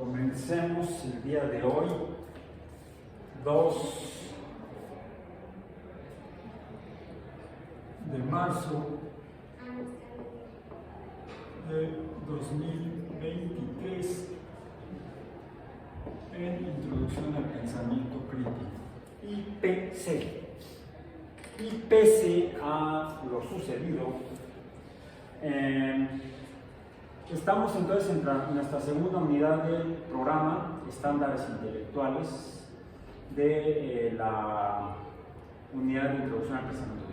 Comencemos el día de hoy, 2 de marzo de 2023, en Introducción al Pensamiento Crítico, IPC. Y pese a lo sucedido, estamos entonces en nuestra segunda unidad del programa Estándares Intelectuales de la unidad de Introducción al Pensamiento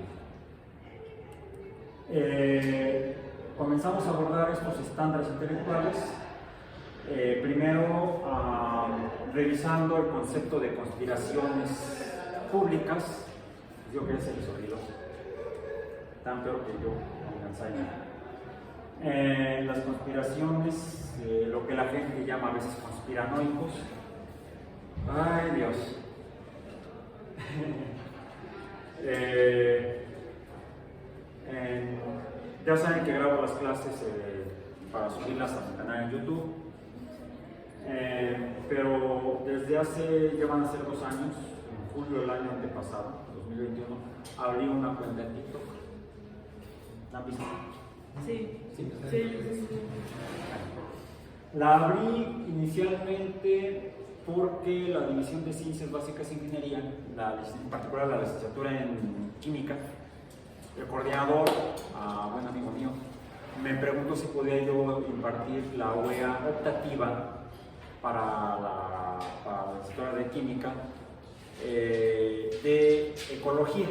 Crítico. Comenzamos a abordar estos estándares intelectuales, primero revisando el concepto de conspiraciones públicas. Yo quería ser sonido, tan peor que yo, en Alzheimer. Las conspiraciones, lo que la gente llama a veces conspiranoicos. Ay, Dios. Ya saben que grabo las clases para subirlas a mi canal en YouTube, pero desde ya van a ser 2 años, en julio del año antepasado, 2021, abrí una cuenta en TikTok. ¿La han visto? Sí. Sí. Sí. La abrí inicialmente porque la División de Ciencias Básicas e Ingeniería, en particular la licenciatura en Química, el coordinador, buen amigo mío, me preguntó si podía yo impartir la OEA optativa para la licenciatura de Química de Ecología.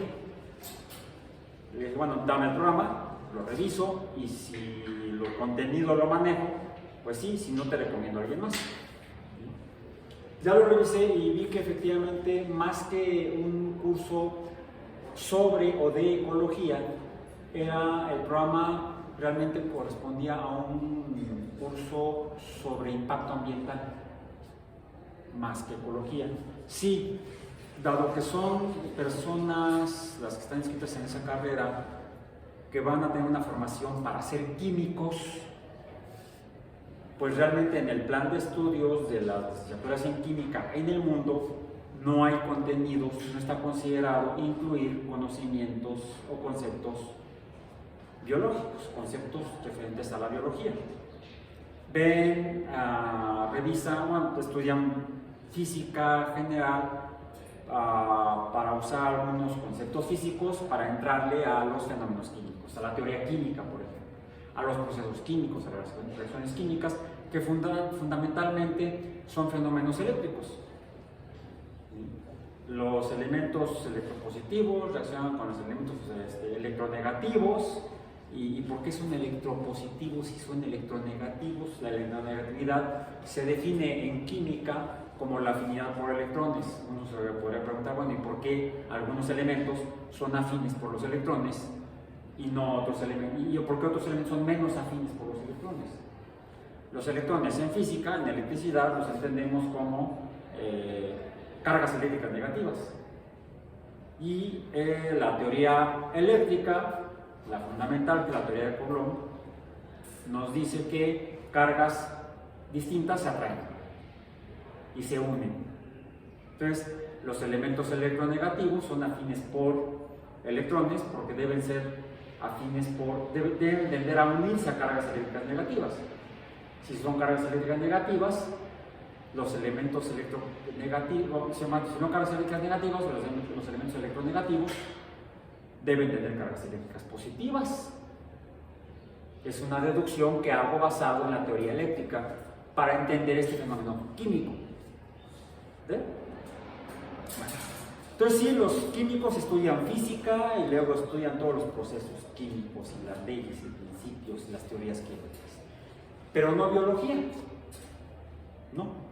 Le dije, bueno, dame el programa, lo reviso y si el contenido lo manejo, pues sí, si no te recomiendo a alguien más. Ya lo revisé y vi que efectivamente, más que un curso sobre o de ecología, el programa realmente correspondía a un curso sobre impacto ambiental, más que ecología. Sí, dado que son personas, las que están inscritas en esa carrera, que van a tener una formación para ser químicos, pues realmente en el plan de estudios de las licenciaturas en química en el mundo no hay contenidos, no está considerado incluir conocimientos o conceptos biológicos, conceptos referentes a la biología. Ven, revisan, estudian física general para usar algunos conceptos físicos para entrarle a los fenómenos químicos, a la teoría química, por ejemplo, a los procesos químicos, a las reacciones químicas, que fundamentalmente son fenómenos eléctricos. Los elementos electropositivos reaccionan con los elementos electronegativos. ¿Y por qué son electropositivos y son electronegativos? La electronegatividad se define en química como la afinidad por electrones. Uno se podría preguntar, bueno, ¿y por qué algunos elementos son afines por los electrones y no otros elementos? ¿Y por qué otros elementos son menos afines por los electrones? Los electrones en física, en electricidad, los entendemos como cargas eléctricas negativas. Y la teoría eléctrica, la fundamental, la teoría de Coulomb, nos dice que cargas distintas se atraen y se unen. Entonces, los elementos electronegativos son afines por electrones porque deben tender a unirse a cargas eléctricas negativas. Si son cargas eléctricas negativas, los elementos electronegativos, si no cargas eléctricas negativas, los elementos electronegativos deben tener cargas eléctricas positivas. Es una deducción que hago basado en la teoría eléctrica para entender este fenómeno químico. Bueno. Entonces sí, los químicos estudian física y luego estudian todos los procesos químicos y las leyes y principios y las teorías químicas, pero no biología, ¿no?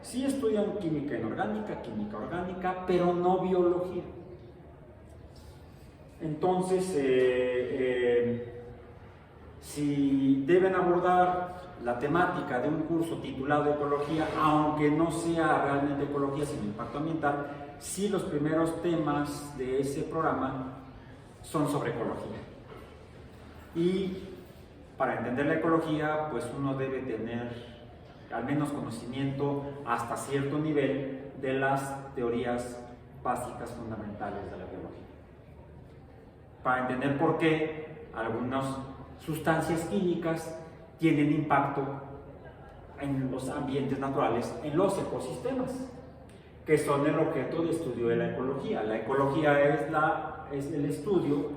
Sí estudian química inorgánica, química orgánica, pero no biología. Entonces, si deben abordar la temática de un curso titulado Ecología, aunque no sea realmente ecología, sino impacto ambiental, sí los primeros temas de ese programa son sobre ecología. Y para entender la ecología, pues uno debe tener al menos conocimiento hasta cierto nivel de las teorías básicas fundamentales de la biología. Para entender por qué algunas sustancias químicas tienen impacto en los ambientes naturales, en los ecosistemas, que son el objeto de estudio de la ecología. La ecología es el estudio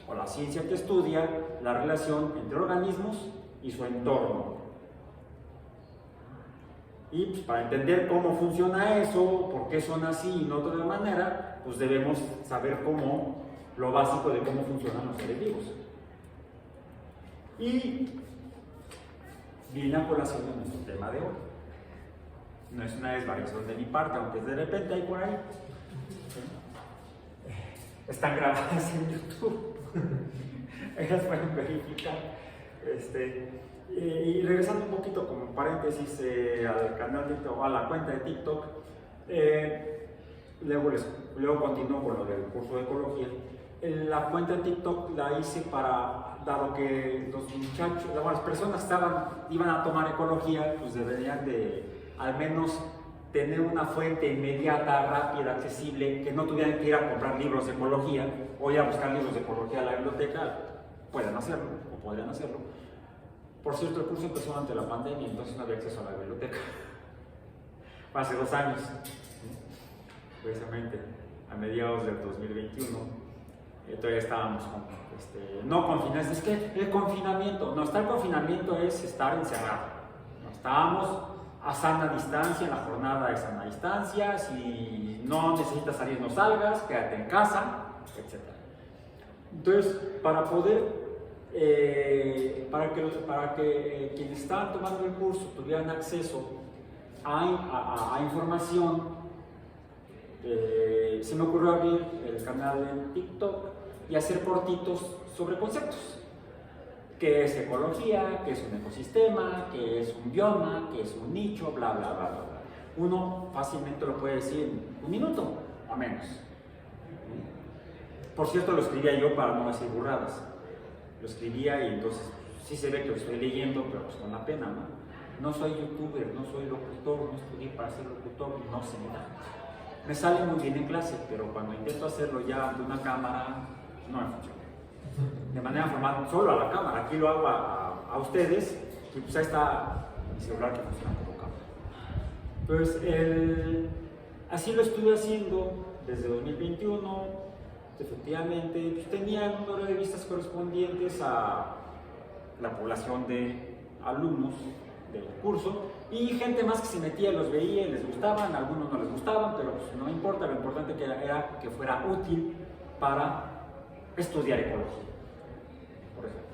o la ciencia que estudia la relación entre organismos y su entorno. Y pues, para entender cómo funciona eso, por qué son así y no de otra manera, pues debemos saber lo básico de cómo funcionan los seres vivos. Y viene a colación de nuestro tema de hoy. No es una desvariación de mi parte, aunque de repente hay por ahí. Están grabadas en YouTube. Ellas pueden verificar. Y regresando un poquito como paréntesis al canal de TikTok, a la cuenta de TikTok, luego continúo con lo del curso de ecología. La cuenta de TikTok la hice dado que los muchachos, las personas iban a tomar ecología, pues deberían de al menos tener una fuente inmediata, rápida, accesible, que no tuvieran que ir a comprar libros de ecología o ir a buscar libros de ecología a la biblioteca. Pueden hacerlo o podrían hacerlo. Por cierto, el curso empezó ante la pandemia, entonces no había acceso a la biblioteca. Hace 2 años, precisamente, a mediados del 2021. Todavía estábamos no confinados. Es que el confinamiento, el confinamiento es estar encerrado. Estábamos a sana distancia, en la jornada de sana distancia. Si no necesitas salir, no salgas, quédate en casa, etc. Entonces, para que quienes estaban tomando el curso tuvieran acceso a información, se me ocurrió abrir el canal en TikTok y hacer cortitos sobre conceptos. ¿Qué es ecología? ¿Qué es un ecosistema? ¿Qué es un bioma? ¿Qué es un nicho? Bla, bla, bla, bla. Uno fácilmente lo puede decir en 1 minuto o menos. Por cierto, lo escribía yo para no decir burradas. Lo escribía y entonces sí se ve que lo estoy leyendo, pero pues con la pena, ¿no? No soy youtuber, no soy locutor, no estudié para ser locutor, no sé nada. Me sale muy bien en clase, pero cuando intento hacerlo ya ante una cámara, no me funciona. De manera formal, solo a la cámara. Aquí lo hago a ustedes, y pues ahí está mi celular que funciona como cámara. Entonces, así lo estuve haciendo desde 2021. Efectivamente, pues tenía un número de vistas correspondientes a la población de alumnos del curso y gente más que se metía, los veía y les gustaban, algunos no les gustaban, pero pues no importa, lo importante era que fuera útil para estudiar ecología, por ejemplo.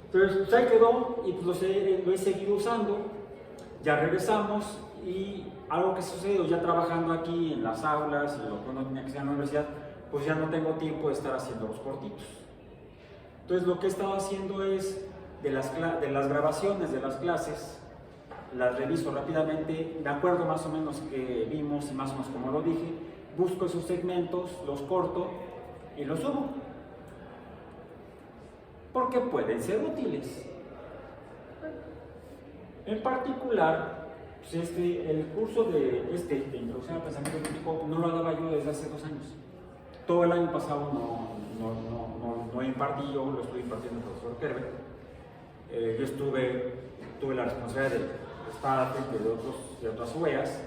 Entonces, pues ahí quedó y pues lo he seguido usando. Ya regresamos y algo que sucedió ya trabajando aquí en las aulas y lo que uno tenía que hacer en la universidad, pues ya no tengo tiempo de estar haciendo los cortitos. Entonces lo que he estado haciendo es de las grabaciones de las clases, las reviso rápidamente, me acuerdo más o menos que vimos y más o menos como lo dije, busco esos segmentos, los corto y los subo. Porque pueden ser útiles. En particular, pues el curso de Introducción al Pensamiento Crítico no lo daba yo desde hace 2 años. Todo el año pasado no impartí, yo lo estoy impartiendo el profesor Kerber. Yo tuve la responsabilidad de estar al frente de otras OEAs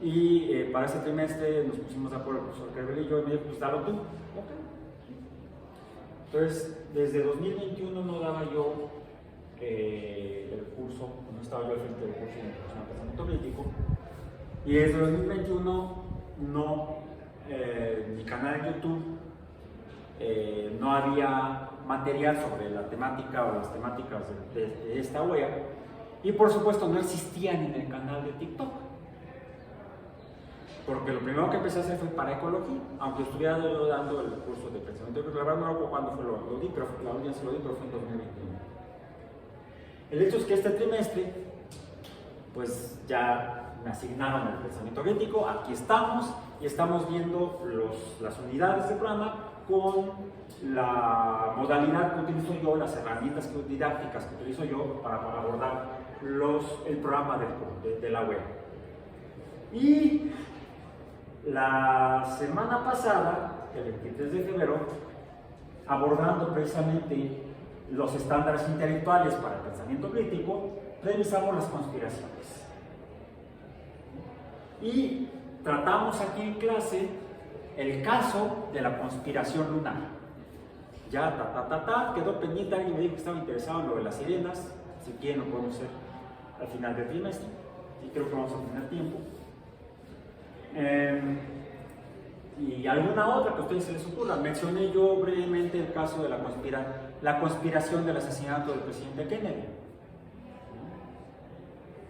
y para ese trimestre nos pusimos de acuerdo el profesor Kerber y yo y me dijo, pues dalo tú. Okay. Entonces, desde 2021 no daba yo el curso, no estaba yo al frente del curso de Introducción al Pensamiento Crítico, y desde 2021 mi canal de YouTube no había material sobre la temática o las temáticas de esta OEA, y por supuesto no existían en el canal de TikTok, porque lo primero que empecé a hacer fue para ecología, aunque estuviera dando el curso de pensamiento crítico. La verdad no recuerdo cuándo lo di, pero la última se lo di, pero fue en 2021. El hecho es que este trimestre pues ya me asignaron el pensamiento crítico, aquí estamos y estamos viendo las unidades del programa con la modalidad que utilizo yo, las herramientas didácticas que utilizo yo para abordar el programa de la web. Y la semana pasada, el 23 de febrero, abordando precisamente los estándares intelectuales para el pensamiento crítico, revisamos las conspiraciones. Y tratamos aquí en clase el caso de la conspiración lunar. Ya, quedó pendiente, alguien me dijo que estaba interesado en lo de las sirenas. Si quieren lo podemos hacer al final del trimestre, y creo que vamos a tener tiempo. Y alguna otra que a ustedes se les ocurra. Mencioné yo brevemente el caso de la conspiración del asesinato del presidente Kennedy.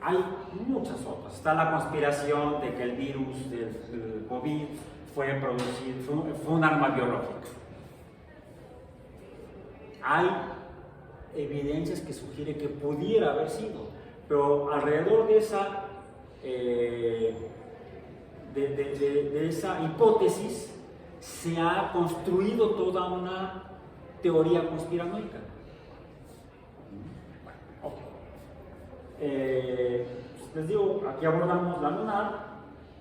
Hay muchas otras. Está la conspiración de que el virus del COVID fue un arma biológica. Hay evidencias que sugieren que pudiera haber sido, pero alrededor de esa hipótesis se ha construido toda una teoría conspiranoica. Les digo, aquí abordamos la lunar.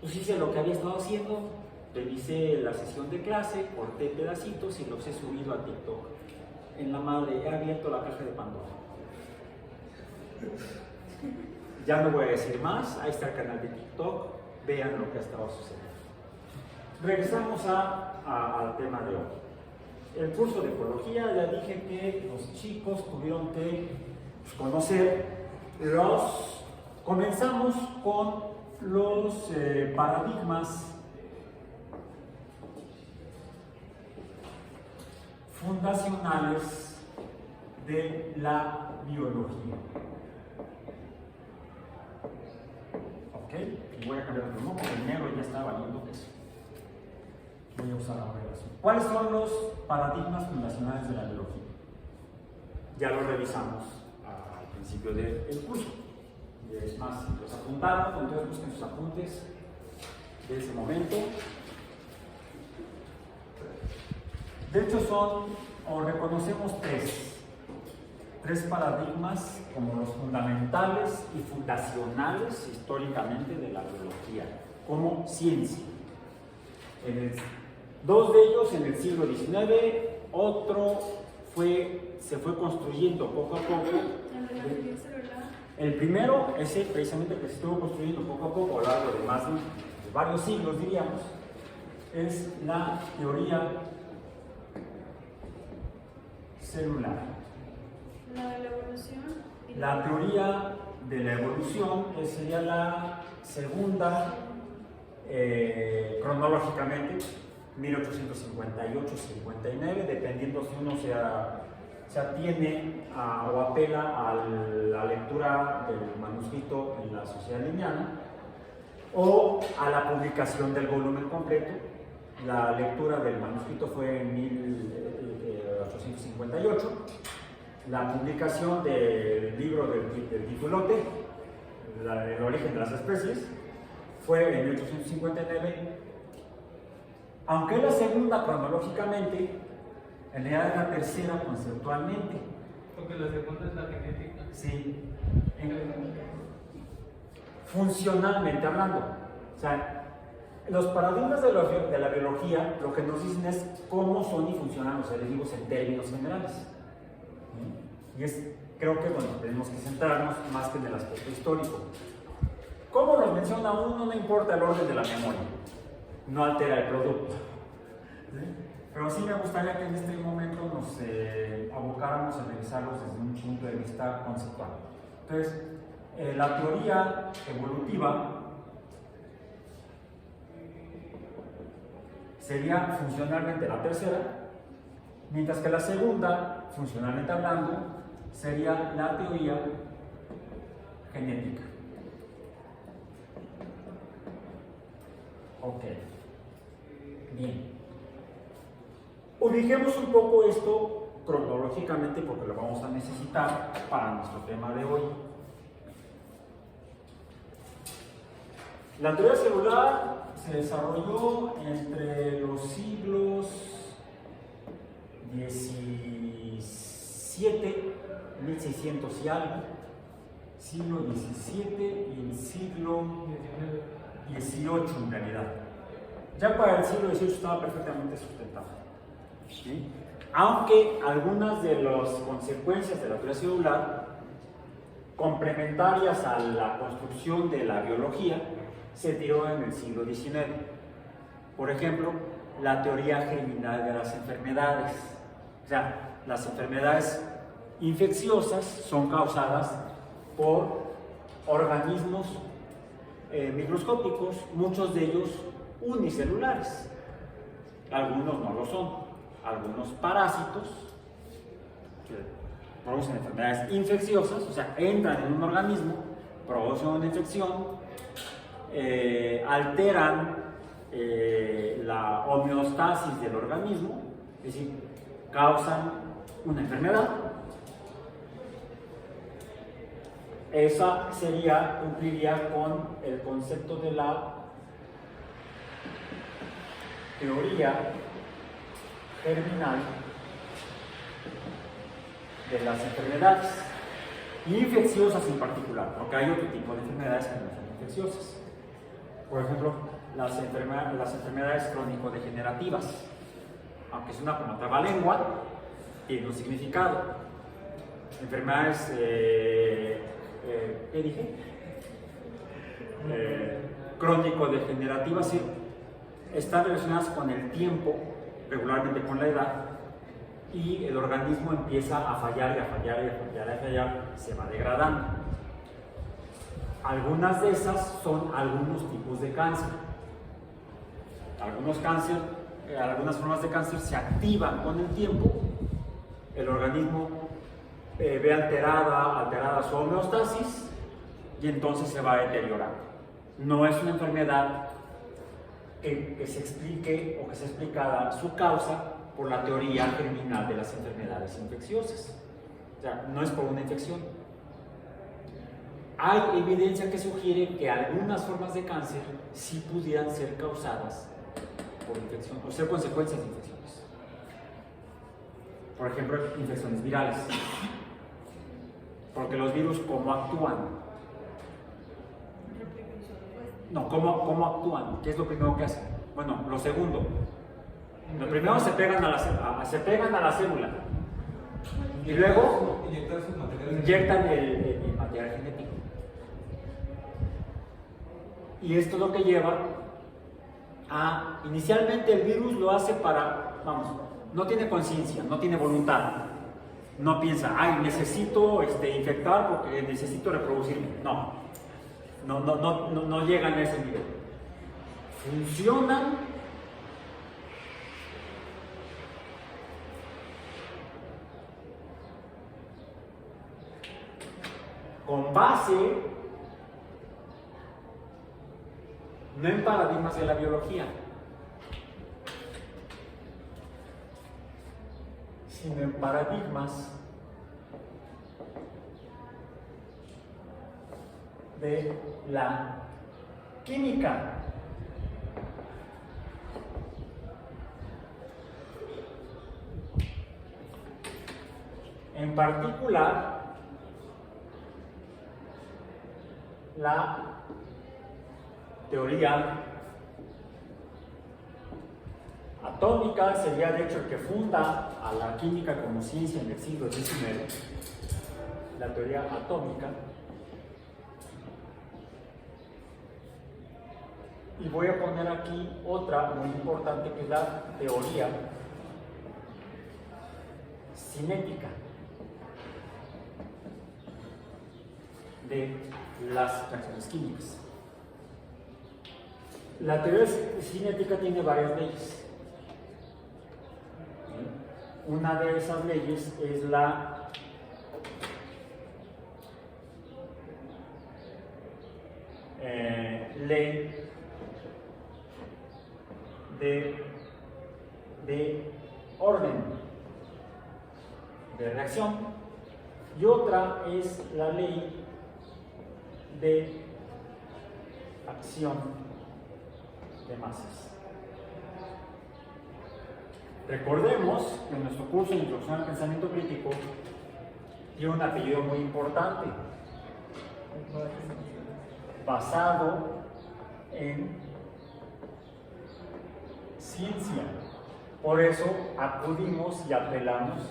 Pues hice lo que había estado haciendo, revisé la sesión de clase, corté pedacitos y los he subido a TikTok. En la madre, he abierto la caja de Pandora. Ya no voy a decir más, ahí está el canal de TikTok, vean lo que ha estado sucediendo. Regresamos al tema de hoy. El curso de ecología, ya dije que los chicos tuvieron que conocer comenzamos con los paradigmas fundacionales de la biología. ¿Ok? Y voy a cambiar de nuevo porque el negro ya está valiendo queso. Voy a usar ahora eso. ¿Cuáles son los paradigmas fundacionales de la biología? Ya lo revisamos al principio del curso. Es más, los apuntaron, entonces busquen sus apuntes de ese momento. De hecho reconocemos tres paradigmas como los fundamentales y fundacionales históricamente de la biología, como ciencia. Dos de ellos en el siglo XIX, otro se fue construyendo poco a poco. El primero, ese precisamente que se estuvo construyendo poco a poco a lo largo de varios siglos, diríamos, es la teoría celular. ¿La de la evolución? La teoría de la evolución sería la segunda, cronológicamente, 1858-59, dependiendo si uno se atiene o apela a la lectura del manuscrito en la Sociedad Linneana o a la publicación del volumen completo. La lectura del manuscrito fue en 1858, la publicación del libro del titulote, el origen de las especies, fue en 1859, aunque es la segunda cronológicamente, en realidad es la tercera conceptualmente. Porque la segunda es la genética. Sí, funcionalmente hablando. O sea, los paradigmas de la biología lo que nos dicen es cómo son y funcionan los seres vivos en términos generales. Y creo que tenemos que centrarnos más que en el aspecto histórico. Como nos menciona uno, no importa el orden de la memoria, no altera el producto. ¿Sí? Pero sí me gustaría que en este momento nos abocáramos a revisarlos desde un punto de vista conceptual. Entonces, la teoría evolutiva sería funcionalmente la tercera, mientras que la segunda, funcionalmente hablando, sería la teoría genética. Ok. Bien. Ubiquemos un poco esto cronológicamente porque lo vamos a necesitar para nuestro tema de hoy. La teoría celular se desarrolló entre los siglos XVII, 1600 y algo, siglo XVII y el siglo XVIII en realidad. Ya para el siglo XVIII estaba perfectamente sustentado. ¿Sí? Aunque algunas de las consecuencias de la teoría celular, complementarias a la construcción de la biología, se tiró en el siglo XIX. Por ejemplo, la teoría germinal de las enfermedades. O sea, las enfermedades infecciosas son causadas por organismos microscópicos, muchos de ellos unicelulares. Algunos no lo son. Algunos parásitos que producen enfermedades infecciosas, o sea, entran en un organismo, producen una infección, alteran la homeostasis del organismo, es decir, causan una enfermedad. Esa cumpliría con el concepto de la teoría germinal de las enfermedades infecciosas en particular, porque hay otro tipo de enfermedades que no son infecciosas. Por ejemplo, las enfermedades crónico-degenerativas, aunque es una como trabalengua, tiene un significado. Enfermedades, ¿qué dije? Crónico-degenerativas, sí, están relacionadas con el tiempo, regularmente con la edad, y el organismo empieza a fallar y a fallar y a fallar y a fallar, se va degradando. Algunas de esas son algunos tipos de cáncer. Algunas formas de cáncer se activan con el tiempo, el organismo ve alterada su homeostasis y entonces se va deteriorando. No es una enfermedad que se explique o que sea explicada su causa por la teoría germinal de las enfermedades infecciosas. O sea, no es por una infección. Hay evidencia que sugiere que algunas formas de cáncer sí pudieran ser causadas por infección o ser consecuencias de infecciones. Por ejemplo, infecciones virales. Porque los virus, ¿cómo actúan? No, ¿cómo actúan? ¿Qué es lo primero que hacen? Bueno, lo segundo. Lo primero se pegan a la célula. Y luego inyectan el material genético. Y esto es lo que lleva a... Inicialmente el virus lo hace no tiene conciencia, no tiene voluntad. No piensa, necesito infectar porque necesito reproducirme. No llegan a ese nivel. Funcionan con base no en paradigmas de la biología, sino en paradigmas de la química. En particular, la teoría atómica sería de hecho el que funda a la química como ciencia en el siglo XIX, la teoría atómica. Y voy a poner aquí otra muy importante que es la teoría cinética de las reacciones químicas. La teoría cinética tiene varias leyes. Una de esas leyes es la ley de orden de reacción, y otra es la ley de acción de masas. Recordemos que en nuestro curso de Introducción al Pensamiento Crítico tiene un apellido muy importante, basado en ciencia. Por eso acudimos y apelamos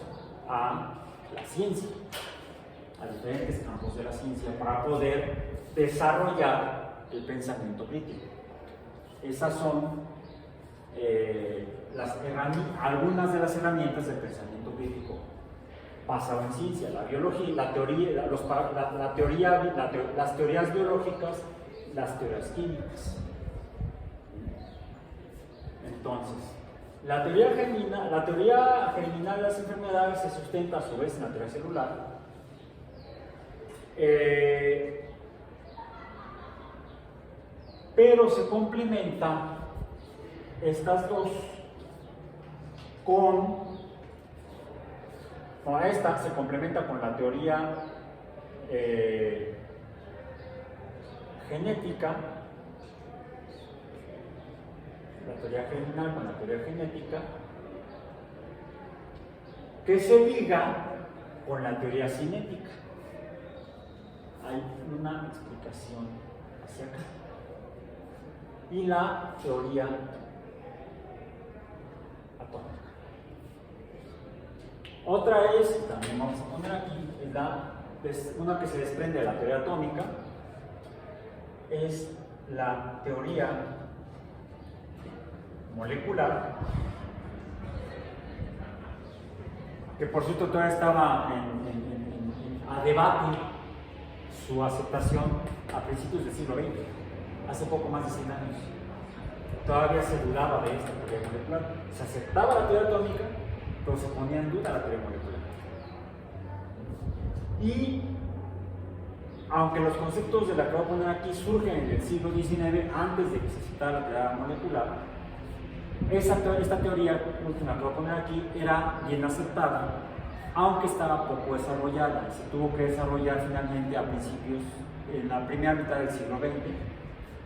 a la ciencia, a diferentes campos de la ciencia, para poder desarrollar el pensamiento crítico. Esas son algunas de las herramientas del pensamiento crítico basado en ciencia: la biología, las teorías biológicas, las teorías químicas. Entonces, la teoría germinal de las enfermedades se sustenta a su vez en la teoría celular. Pero se complementan estas dos esta se complementa con la teoría genética, la teoría germinal con la teoría genética, que se liga con la teoría cinética. Hay una explicación hacia acá. Y la teoría atómica. Otra es, también vamos a poner aquí, es una que se desprende de la teoría atómica, es la teoría molecular, que por cierto todavía estaba a debate su aceptación a principios del siglo XX, hace poco más de 100 años. Todavía se dudaba de esta teoría molecular. Se aceptaba la teoría atómica, pero se ponía en duda la teoría molecular. Y aunque los conceptos de la que voy a poner aquí surgen en el siglo XIX, antes de que se citara la teoría molecular, esta teoría última que voy a poner aquí era bien aceptada, aunque estaba poco desarrollada. Se tuvo que desarrollar finalmente a principios, en la primera mitad del siglo XX,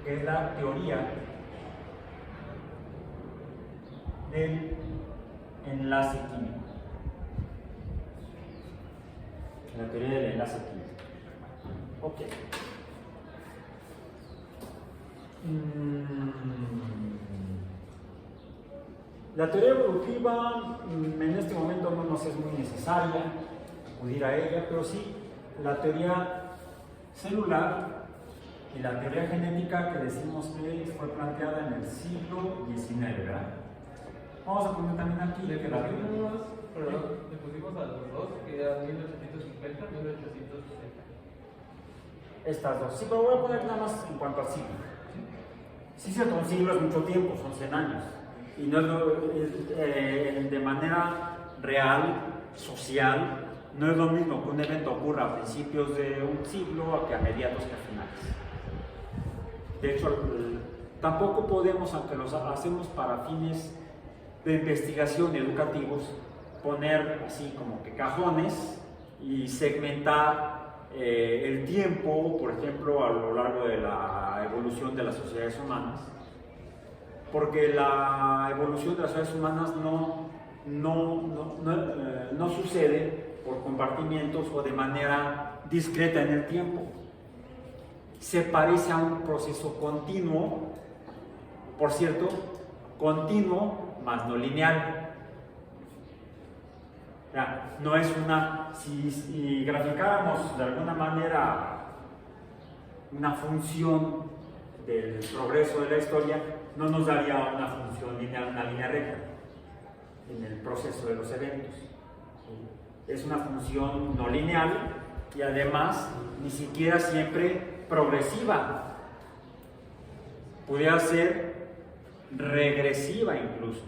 que es la teoría del enlace químico. La teoría del enlace químico. Ok. La teoría evolutiva en este momento no nos es muy necesaria acudir a ella, pero sí la teoría celular y la teoría genética, que decimos que fue planteada en el siglo XIX, ¿verdad? Vamos a poner también aquí Le que la pusimos a los dos, que eran 1850, 1860. Estas dos. Sí, pero voy a poner nada más en cuanto al siglo. Sí, cierto, un siglo es mucho tiempo, son 100 años. Y no es de manera real, social, no es lo mismo que un evento ocurra a principios de un siglo a que a mediados que a finales. De hecho, tampoco podemos, aunque los hacemos para fines de investigación y educativos, poner así como que cajones y segmentar el tiempo, por ejemplo, a lo largo de la evolución de las sociedades humanas, porque la evolución de las sociedades humanas no sucede por compartimientos o de manera discreta en el tiempo. Se parece a un proceso continuo, por cierto, continuo, más no lineal. No es una, si graficáramos de alguna manera una función del progreso de la historia, no nos daría una función lineal, una línea recta en el proceso de los eventos. Es una función no lineal y además ni siquiera siempre progresiva. Pudiera ser regresiva incluso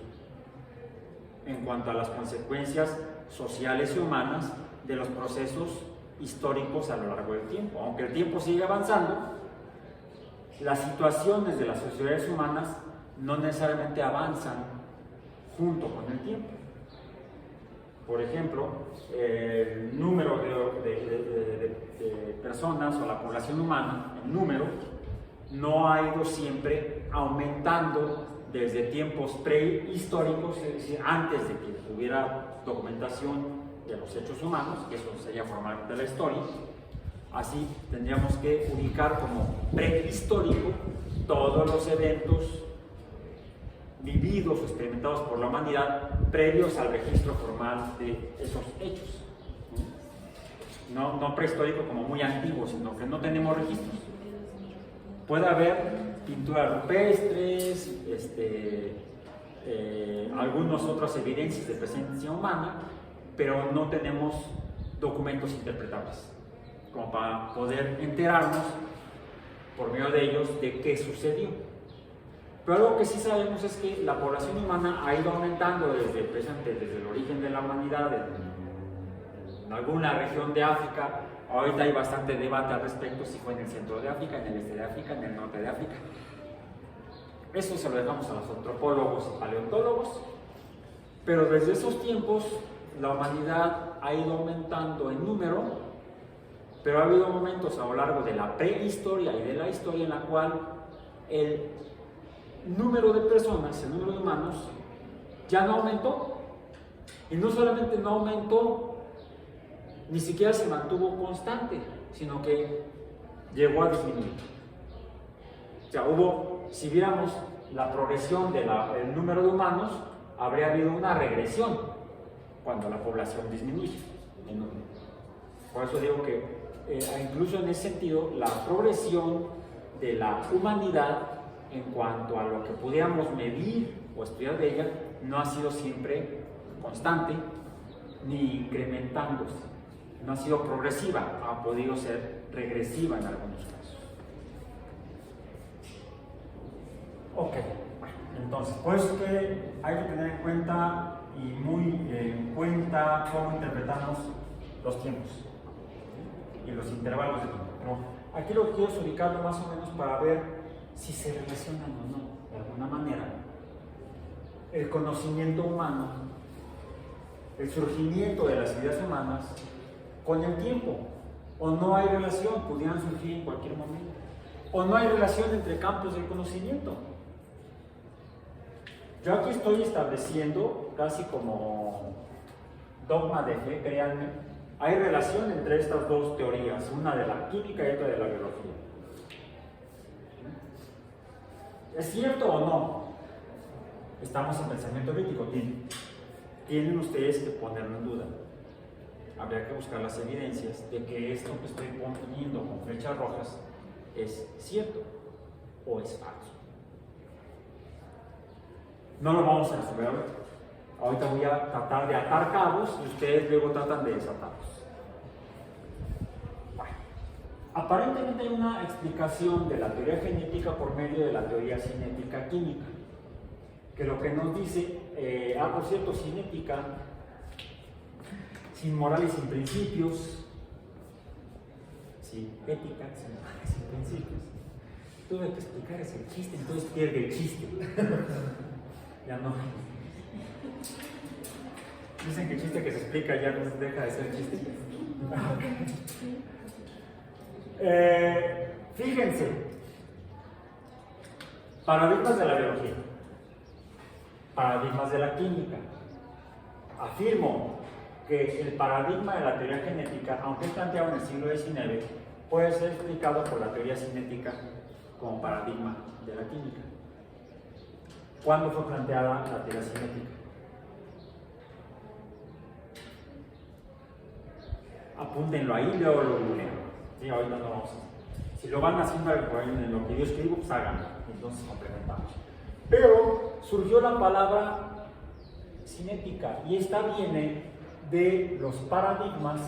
en cuanto a las consecuencias sociales y humanas de los procesos históricos a lo largo del tiempo. Aunque el tiempo sigue avanzando, las situaciones de las sociedades humanas no necesariamente avanzan junto con el tiempo. Por ejemplo, el número de personas o la población humana, el número, no ha ido siempre aumentando desde tiempos prehistóricos, es decir, antes de que hubiera documentación de los hechos humanos, que eso sería formalmente la historia, Así tendríamos que ubicar como prehistórico todos los eventos vividos o experimentados por la humanidad previos al registro formal de esos hechos. No prehistórico como muy antiguo, sino que no tenemos registros. Puede haber pinturas rupestres, algunas otras evidencias de presencia humana, pero no tenemos documentos interpretables como para poder enterarnos por medio de ellos de qué sucedió. Pero algo que sí sabemos es que la población humana ha ido aumentando desde el origen de la humanidad en alguna región de África. Ahorita hay bastante debate al respecto si fue en el centro de África, en el este de África, en el norte de África. Eso se lo dejamos a los antropólogos y paleontólogos, pero desde esos tiempos la humanidad ha ido aumentando en número, pero ha habido momentos a lo largo de la prehistoria y de la historia en la cual el número de personas, el número de humanos, ya no aumentó. Y no solamente no aumentó, ni siquiera se mantuvo constante, sino que llegó a disminuir. O sea, si viéramos la progresión del número de humanos, habría habido una regresión cuando la población disminuye en número. Por eso digo que incluso en ese sentido, la progresión de la humanidad en cuanto a lo que pudiéramos medir o estudiar de ella, no ha sido siempre constante ni incrementándose. No ha sido progresiva, ha podido ser regresiva en algunos casos. Ok, entonces, pues que hay que tener en cuenta y muy en cuenta cómo interpretamos los tiempos y los intervalos de tiempo. Pero aquí lo que quiero es ubicarlo más o menos para ver si se relacionan o no, de alguna manera, el conocimiento humano, el surgimiento de las ideas humanas con el tiempo, o no hay relación, pudieran surgir en cualquier momento, o no hay relación entre campos del conocimiento. Yo aquí estoy estableciendo casi como dogma de fe, créanme, hay relación entre estas dos teorías, una de la química y otra de la biología. ¿Es cierto o no? Estamos en pensamiento crítico. Tienen ustedes que ponerlo en duda. Habría que buscar las evidencias de que esto que estoy poniendo con flechas rojas es cierto o es falso. No lo vamos a resolver ahorita. Ahorita voy a tratar de atar cabos y ustedes luego tratan de desatarlos. Bueno, aparentemente hay una explicación de la teoría genética por medio de la teoría cinética química, que lo que nos dice, por cierto, cinética, sin moral y sin principios, sin ética, sin moral y sin principios. Tuve que explicar ese chiste, entonces pierde el chiste. Ya no. Dicen que el chiste que se explica ya no deja de ser chiste. Fíjense, paradigmas de la biología, paradigmas de la química. Afirmo que el paradigma de la teoría genética, aunque es planteado en el siglo XIX, puede ser explicado por la teoría cinética como paradigma de la química. ¿Cuándo fue planteada la teoría cinética? Apúntenlo ahí, luego lo googlean. Sí, ahorita no vamos a... Si lo van haciendo en lo que yo escribo, pues háganlo, entonces complementamos. Pero surgió la palabra cinética y esta viene de los paradigmas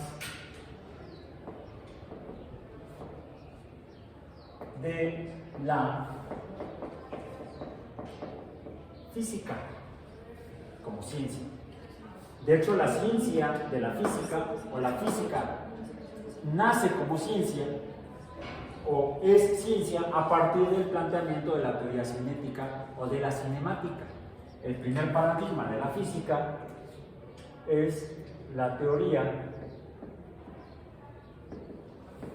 de la física como ciencia. De hecho, la ciencia de la física o la física nace como ciencia o es ciencia a partir del planteamiento de la teoría cinética o de la cinemática. El primer paradigma de la física es la teoría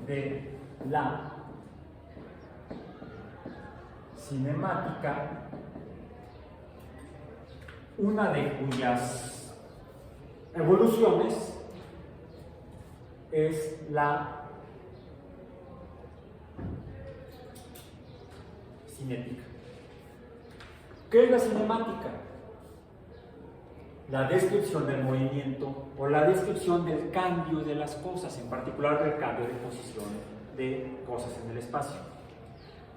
de la cinemática, una de cuyas evoluciones es la cinética. ¿Qué es la cinemática? La descripción del movimiento o la descripción del cambio de las cosas, en particular del cambio de posición de cosas en el espacio.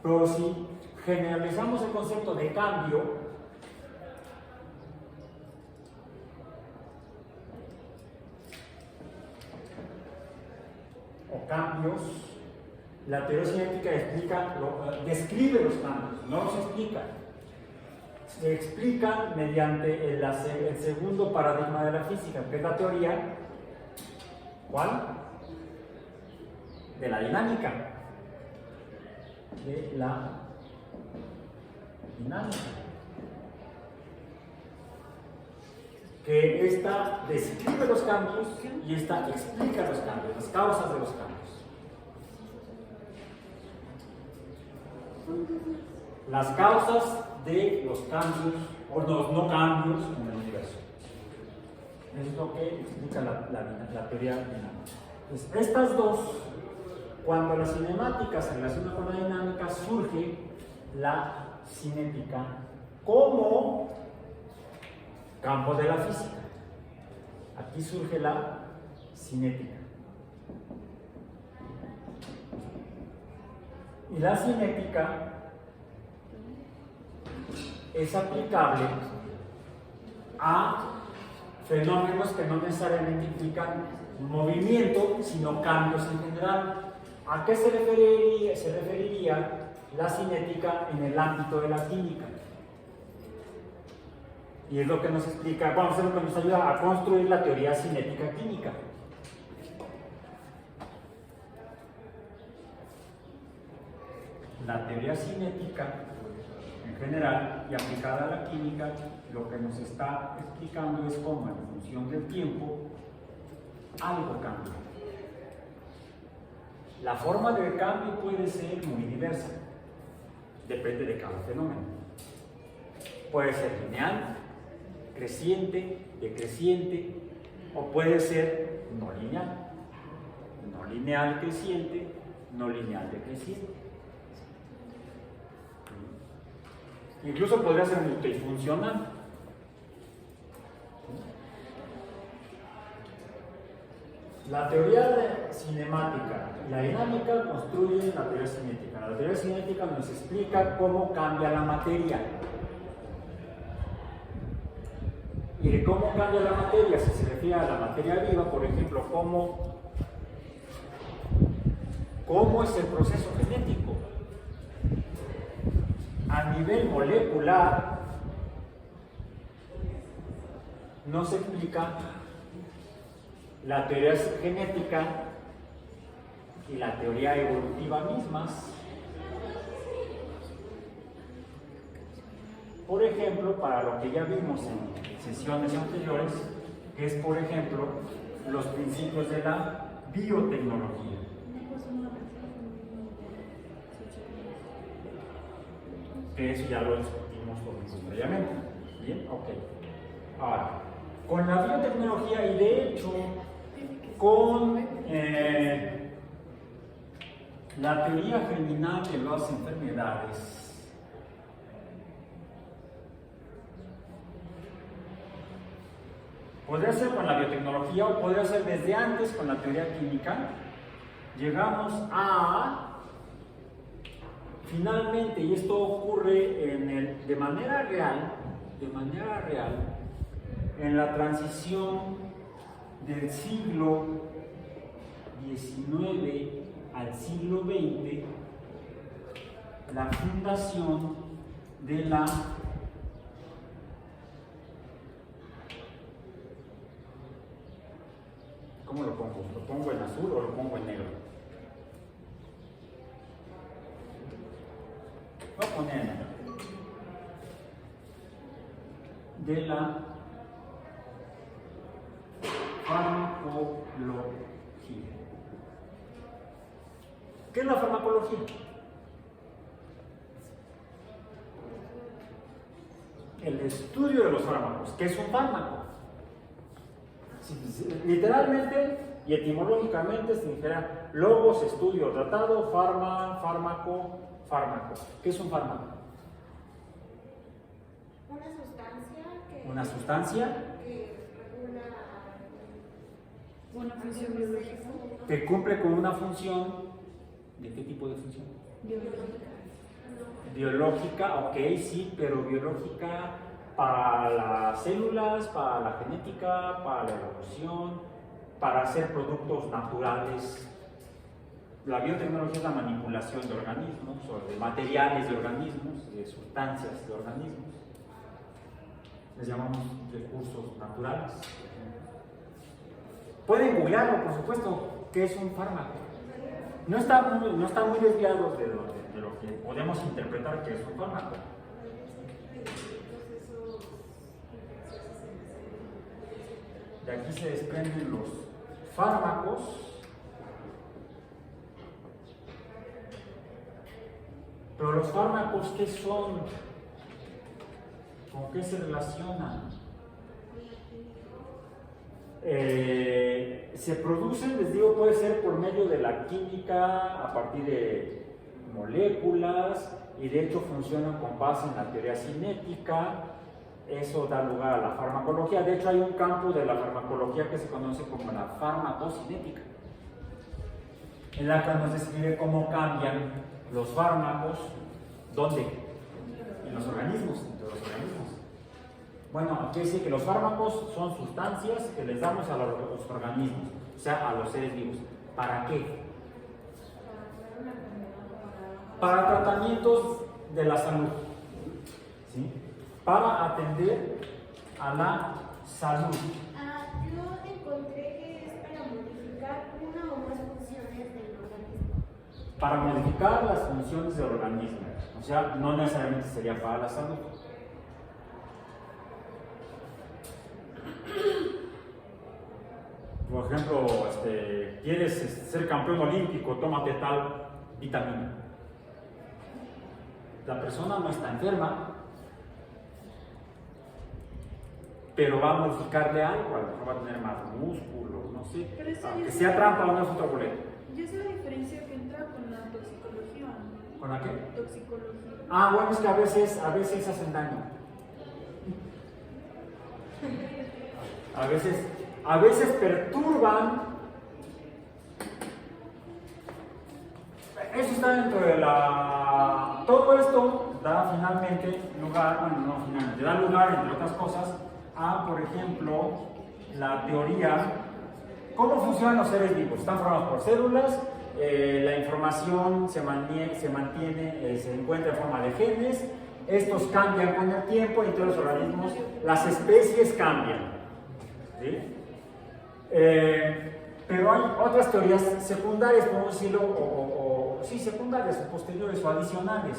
Pero si generalizamos el concepto de cambio, o cambios, la teoría cinética describe los cambios, no los explica. Se explican mediante el segundo paradigma de la física, que es la teoría, ¿cuál? De la dinámica. De la dinámica. Que esta describe los cambios y esta explica los cambios, las causas de los cambios. Las causas de los cambios o los no cambios en el universo. Es lo que explica la teoría dinámica. Entonces, estas dos, cuando la cinemática se relaciona con la dinámica, surge la cinética como campo de la física. Aquí surge la cinética. Y la cinética es aplicable a fenómenos que no necesariamente implican movimiento, sino cambios en general. ¿A qué se referiría la cinética en el ámbito de la química? Y es lo que nos explica, vamos a hacer lo que nos ayuda a construir la teoría cinética química. La teoría cinética en general y aplicada a la química, lo que nos está explicando es cómo en función del tiempo algo cambia. La forma del cambio puede ser muy diversa, depende de cada fenómeno. Puede ser lineal, creciente, decreciente, o puede ser no lineal. No lineal creciente, no lineal decreciente. Incluso podría ser multifuncional. La teoría cinemática y la dinámica construyen la teoría cinética. La teoría cinética nos explica cómo cambia la materia. Y de cómo cambia la materia, si se refiere a la materia viva, por ejemplo, cómo es el proceso genético. A nivel molecular, no se explica la teoría genética y la teoría evolutiva mismas. Por ejemplo, para lo que ya vimos en sesiones anteriores, que es, por ejemplo, los principios de la biotecnología. Que eso ya lo discutimos previamente. Bien, ok. Ahora, con la biotecnología y de hecho con la teoría germinal de las enfermedades, podría ser con la biotecnología o podría ser desde antes con la teoría química, llegamos a finalmente, y esto ocurre de manera real, en la transición del siglo XIX al siglo XX, la fundación de la ¿cómo lo pongo? ¿Lo pongo en azul o lo pongo en negro? Voy a poner en negro. De la farmacología. ¿Qué es la farmacología? El estudio de los fármacos. ¿Qué es un fármaco? Literalmente y etimológicamente significa logos, estudio, tratado, fármaco, fármaco. ¿Qué es un fármaco? Una sustancia que Una sustancia regula Una función biológica. que cumple con una función. ¿De qué tipo de función? Biológica. Biológica, ok, sí, pero biológica para las células, para la genética, para la evolución, para hacer productos naturales. La biotecnología es la manipulación de organismos, o de materiales de organismos, de sustancias de organismos. Les llamamos recursos naturales. Pueden googlearlo, por supuesto, ¿qué es un fármaco? No está muy desviado de lo que podemos interpretar que es un fármaco. De aquí se desprenden los fármacos. Pero los fármacos, ¿qué son? ¿Con qué se relacionan? Se producen, les digo, puede ser por medio de la química, a partir de moléculas, y de hecho funcionan con base en la teoría cinética. Eso da lugar a la farmacología. De hecho, hay un campo de la farmacología que se conoce como la farmacocinética, en la que nos describe cómo cambian los fármacos. ¿Dónde? En los organismos, entre los organismos. Bueno, quiere decir que los fármacos son sustancias que les damos a los organismos, o sea, a los seres vivos. ¿Para qué? Para tratamientos de la salud, ¿sí? Para atender a la salud. yo encontré que es para modificar una o más funciones del organismo. Para modificar las funciones del organismo, o sea, no necesariamente sería para la salud. Por ejemplo, quieres ser campeón olímpico, tómate tal vitamina. La persona no está enferma, pero va a modificarle algo, a lo mejor va a tener más músculo, no sé. Pero eso Aunque yo sea sé- trampa o no es otro boleto. Yo sé la diferencia que entra con la toxicología, ¿no? ¿Con la qué? Toxicología. Ah, bueno, es que a veces hacen daño. A veces perturban. Eso está dentro de la... Todo esto da finalmente lugar, bueno, no finalmente, da lugar, entre otras cosas, a, por ejemplo, la teoría. ¿Cómo funcionan los seres vivos? Están formados por células, la información se mantiene, se encuentra en forma de genes, estos cambian con el tiempo y todos los organismos, las especies cambian. ¿Sí? Pero hay otras teorías secundarias, podemos decirlo, sí, secundarias o posteriores o adicionales,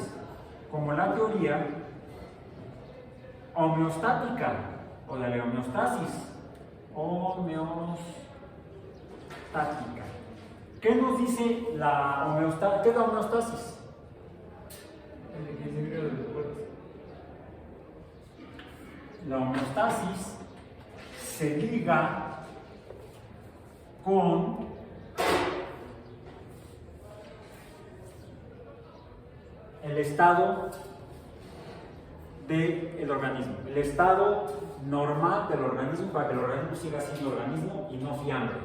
como la teoría homeostática o de la homeostasis. Homeostática. ¿Qué nos dice la homeostasis? ¿Qué es la homeostasis? El equilibrio de los cuerpos. La homeostasis se liga con el estado del organismo, el estado normal del organismo, para que el organismo siga siendo organismo y no fiambre.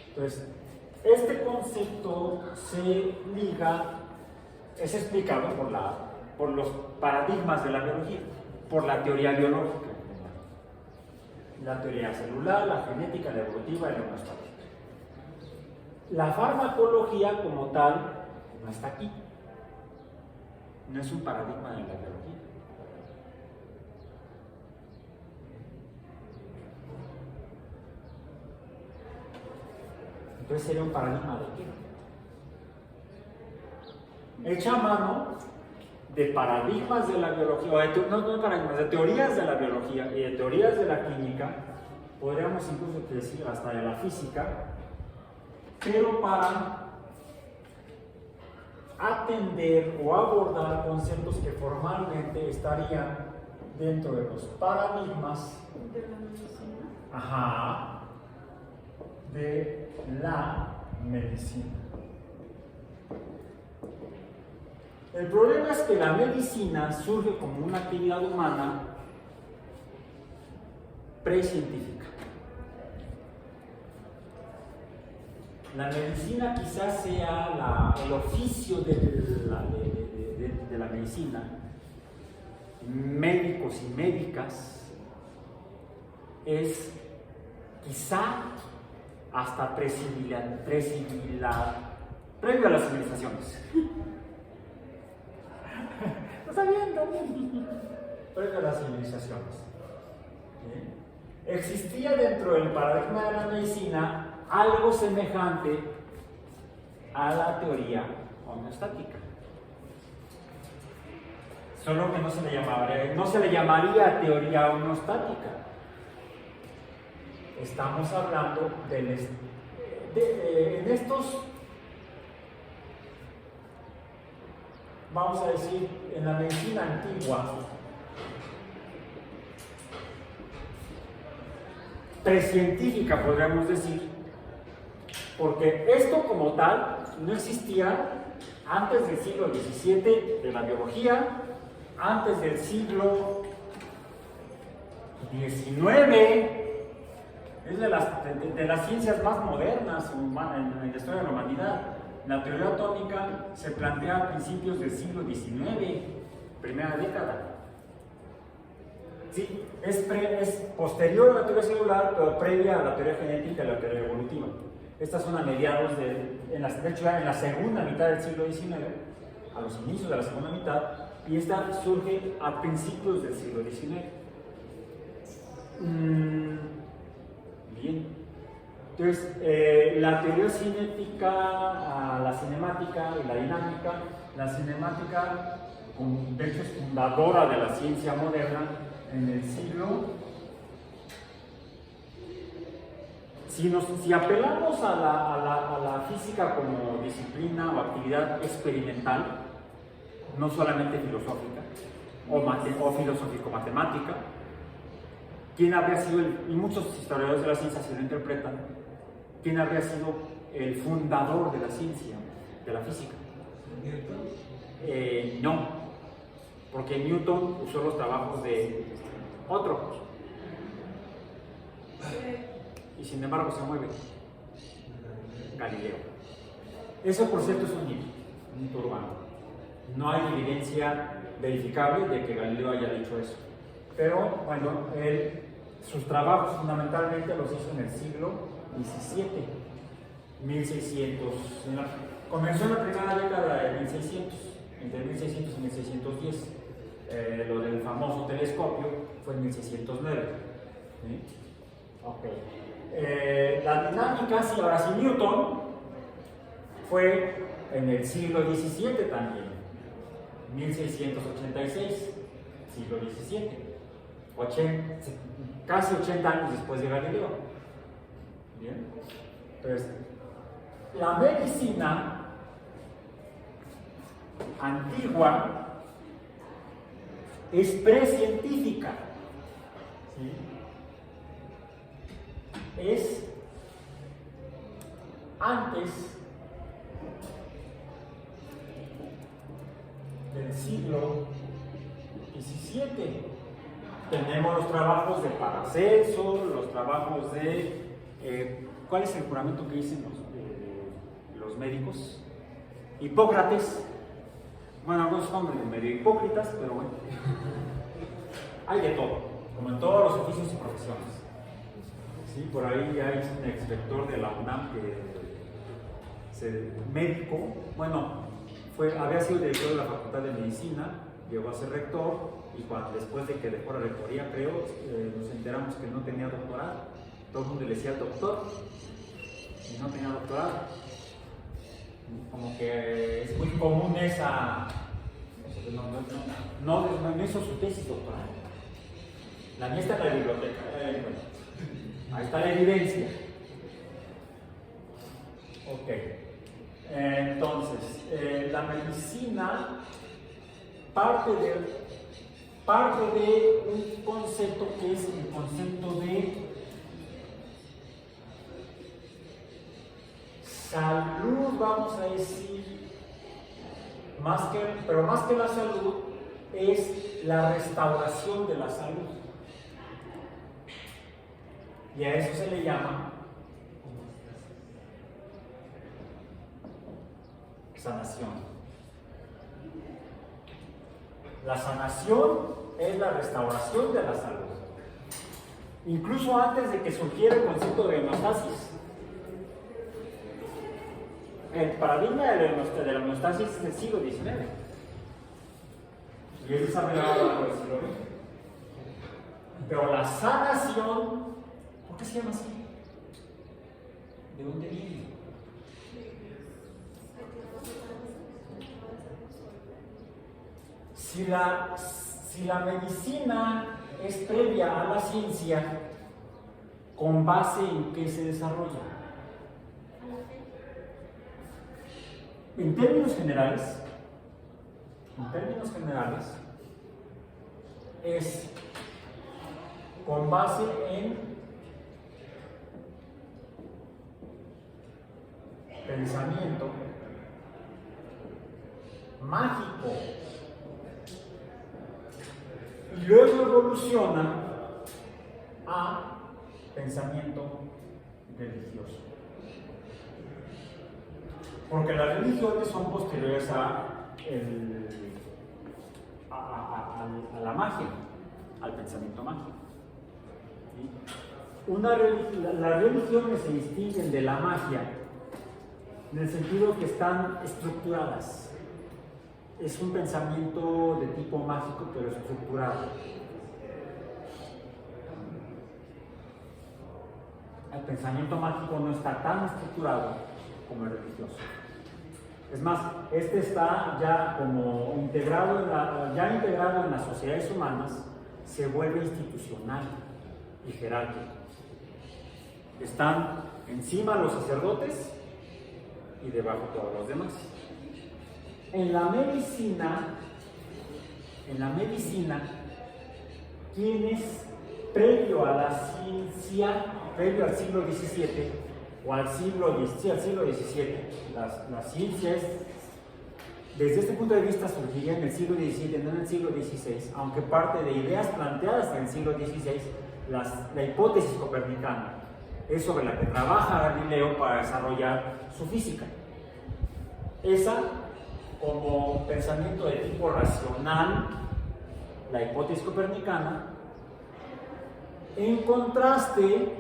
Entonces, este concepto se liga, es explicado por los paradigmas de la biología, por la teoría biológica, la teoría celular, la genética, la evolutiva y la homeostática. La farmacología como tal no está aquí, no es un paradigma de la biología. Entonces sería un paradigma de qué? Hecha a mano de paradigmas de la biología, o no paradigmas, de teorías de la biología y de teorías de la química, podríamos incluso decir hasta de la física, pero para atender o abordar conceptos que formalmente estarían dentro de los paradigmas De la medicina. de la medicina. El problema es que la medicina surge como una actividad humana precientífica. La medicina quizás sea el oficio de la medicina, médicos y médicas, es quizá hasta previo a las civilizaciones. Está bien. Previo a las civilizaciones. Existía dentro del paradigma de la medicina algo semejante a la teoría homeostática. Solo que no se le llamaría teoría homeostática. Estamos hablando en estos, vamos a decir, en la medicina antigua, precientífica podríamos decir, porque esto como tal no existía antes del siglo XVII de la biología, antes del siglo XIX, es de las ciencias más modernas en la historia de la humanidad. La teoría atómica se plantea a principios del siglo XIX, primera década. Sí, es posterior a la teoría celular, pero previa a la teoría genética y la teoría evolutiva. Estas son a mediados de hecho ya en la segunda mitad del siglo XIX, a los inicios de la segunda mitad, y esta surge a principios del siglo XIX. Bien. Entonces, la teoría cinética, la cinemática y la dinámica, la cinemática, de hecho, es fundadora de la ciencia moderna en el siglo. Si apelamos a la física como disciplina o actividad experimental, no solamente filosófica o filosófico-matemática, ¿quién habría sido, y muchos historiadores de la ciencia se lo interpretan, quién habría sido el fundador de la ciencia, de la física? ¿Newton? No, porque Newton usó los trabajos de otro, y sin embargo se mueve. Galileo. Eso, por cierto, es un mito urbano. No hay evidencia verificable de que Galileo haya dicho eso. Pero, bueno, sus trabajos fundamentalmente los hizo en el siglo XVII, 1600. Comenzó en la primera década de 1600, entre 1600 y 1610. Lo del famoso telescopio fue en 1609. ¿Sí? Okay. La dinámica, sí, ahora sí, Newton fue en el siglo XVII también, 1686, siglo XVII, casi 80 años después de Galileo. Bien, entonces, la medicina antigua es precientífica, ¿sí? Es antes del siglo XVII. Tenemos los trabajos de Paracelso, los trabajos de... ¿cuál es el juramento que dicen los médicos? Hipócrates. Bueno, algunos son medio hipócritas, pero bueno. Hay de todo, como en todos los oficios y profesiones. Sí, por ahí hay un exrector de la UNAM médico, bueno, había sido director de la Facultad de Medicina, llegó a ser rector, y después de que dejó la rectoría, creo, nos enteramos que no tenía doctorado. Todo el mundo le decía doctor y no tenía doctorado. Como que es muy común esa... No hizo su tesis doctoral. La mía está en la biblioteca. Bueno, ahí está la evidencia. Ok. Entonces, la medicina parte de un concepto que es el concepto de salud, vamos a decir, pero más que la salud, es la restauración de la salud. Y a eso se le llama sanación. La sanación es la restauración de la salud. Incluso antes de que surgiera el concepto de homeostasis. El paradigma de la homeostasis es del siglo XIX. Y es desarrollado a lo largo del siglo XX. Pero la sanación, ¿por qué se llama así? ¿De dónde viene? Si la medicina es previa a la ciencia, ¿con base en qué se desarrolla? En términos generales, es con base en pensamiento mágico y luego evoluciona a pensamiento religioso. Porque las religiones son posteriores a la magia, al pensamiento mágico. ¿Sí? Las religiones se distinguen de la magia en el sentido que están estructuradas. Es un pensamiento de tipo mágico, pero estructurado. El pensamiento mágico no está tan estructurado como el religioso. Es más, este está ya como integrado en las sociedades humanas, se vuelve institucional y jerárquico. Están encima los sacerdotes y debajo todos los demás. En la medicina, quienes previo a la ciencia, previo al siglo XVII o al siglo XVII, las ciencias desde este punto de vista surgirían en el siglo XVII, no en el siglo XVI, aunque parte de ideas planteadas en el siglo XVI, la hipótesis copernicana es sobre la que trabaja Galileo para desarrollar su física. Esa, como pensamiento de tipo racional, la hipótesis copernicana, en contraste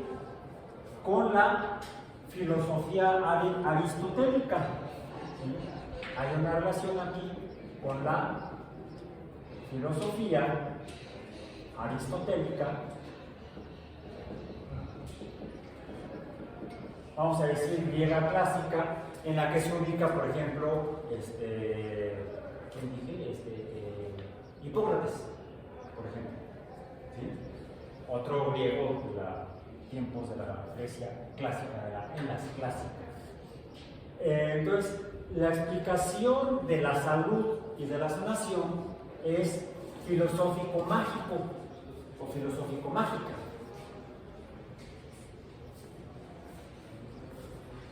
con la filosofía aristotélica. ¿Sí? Hay una relación aquí con la filosofía aristotélica, vamos a decir griega clásica, en la que se ubica, por ejemplo, Hipócrates, por ejemplo. ¿Sí? Otro griego de los tiempos de la Grecia clásica, de la Hellas clásica. Entonces, la explicación de la salud y de la sanación es filosófico-mágico o filosófico-mágica.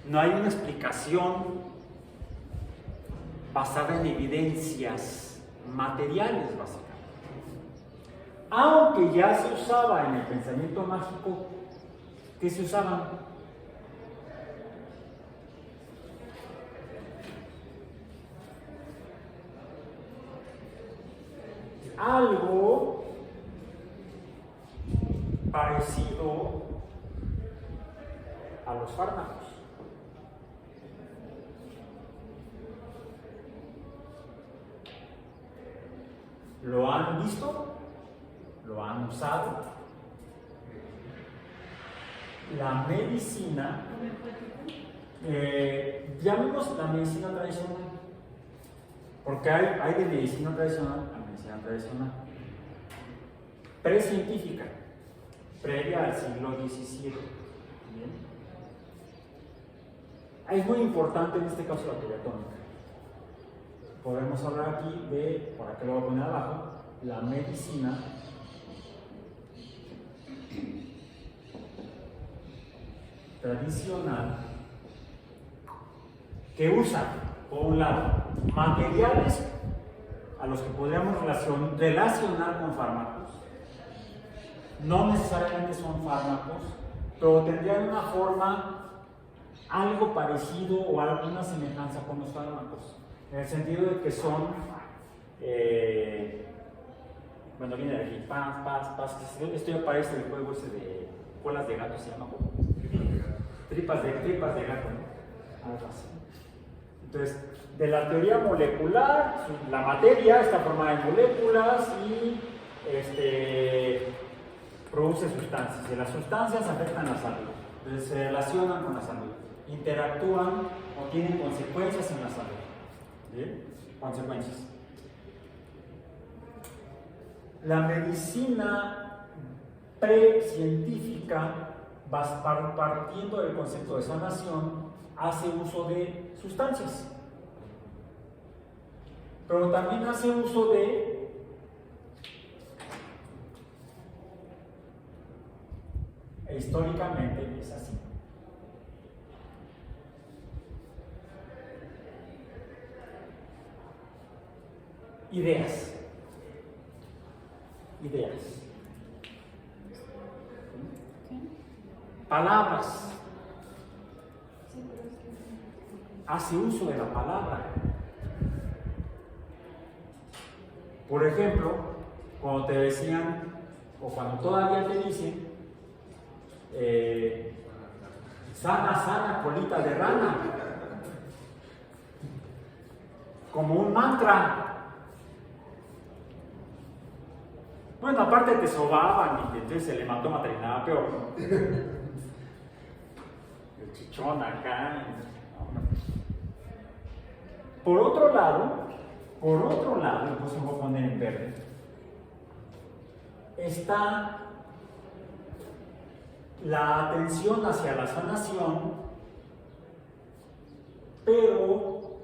No hay una explicación basada en evidencias materiales, básicamente. Aunque ya se usaba en el pensamiento mágico, ¿qué se usaban? Algo parecido a los fármacos. ¿Lo han visto? ¿Lo han usado? La medicina, llamemos la medicina tradicional, porque hay de medicina tradicional a medicina tradicional, precientífica, previa al siglo XVII. ¿Bien? Es muy importante en este caso la teoría atómica. Podemos hablar aquí de, por acá lo voy a poner abajo, la medicina tradicional que usa, por un lado, materiales a los que podríamos relacionar con fármacos. No necesariamente son fármacos, pero tendrían una forma algo parecido o alguna semejanza con los fármacos, en el sentido de que son, bueno, viene de aquí, paz, esto ya parece el juego ese de colas de gato, se llama tripas de gato, ¿no? Algo así. Entonces, de la teoría molecular, la materia está formada en moléculas y produce sustancias, y las sustancias afectan la salud, entonces se relacionan con la salud, interactúan o tienen consecuencias en la salud. ¿Bien? Consecuencias. La medicina precientífica, partiendo del concepto de sanación, hace uso de sustancias, pero también hace uso de históricamente es así. Ideas. Palabras. Hace uso de la palabra. Por ejemplo, cuando te decían, o cuando todavía te dicen, sana, colita de rana, como un mantra. Bueno, aparte te sobaban y entonces el hematoma terminaba peor, ¿no? El chichón acá. Por otro lado, pues me voy a poner en verde, está la atención hacia la sanación, pero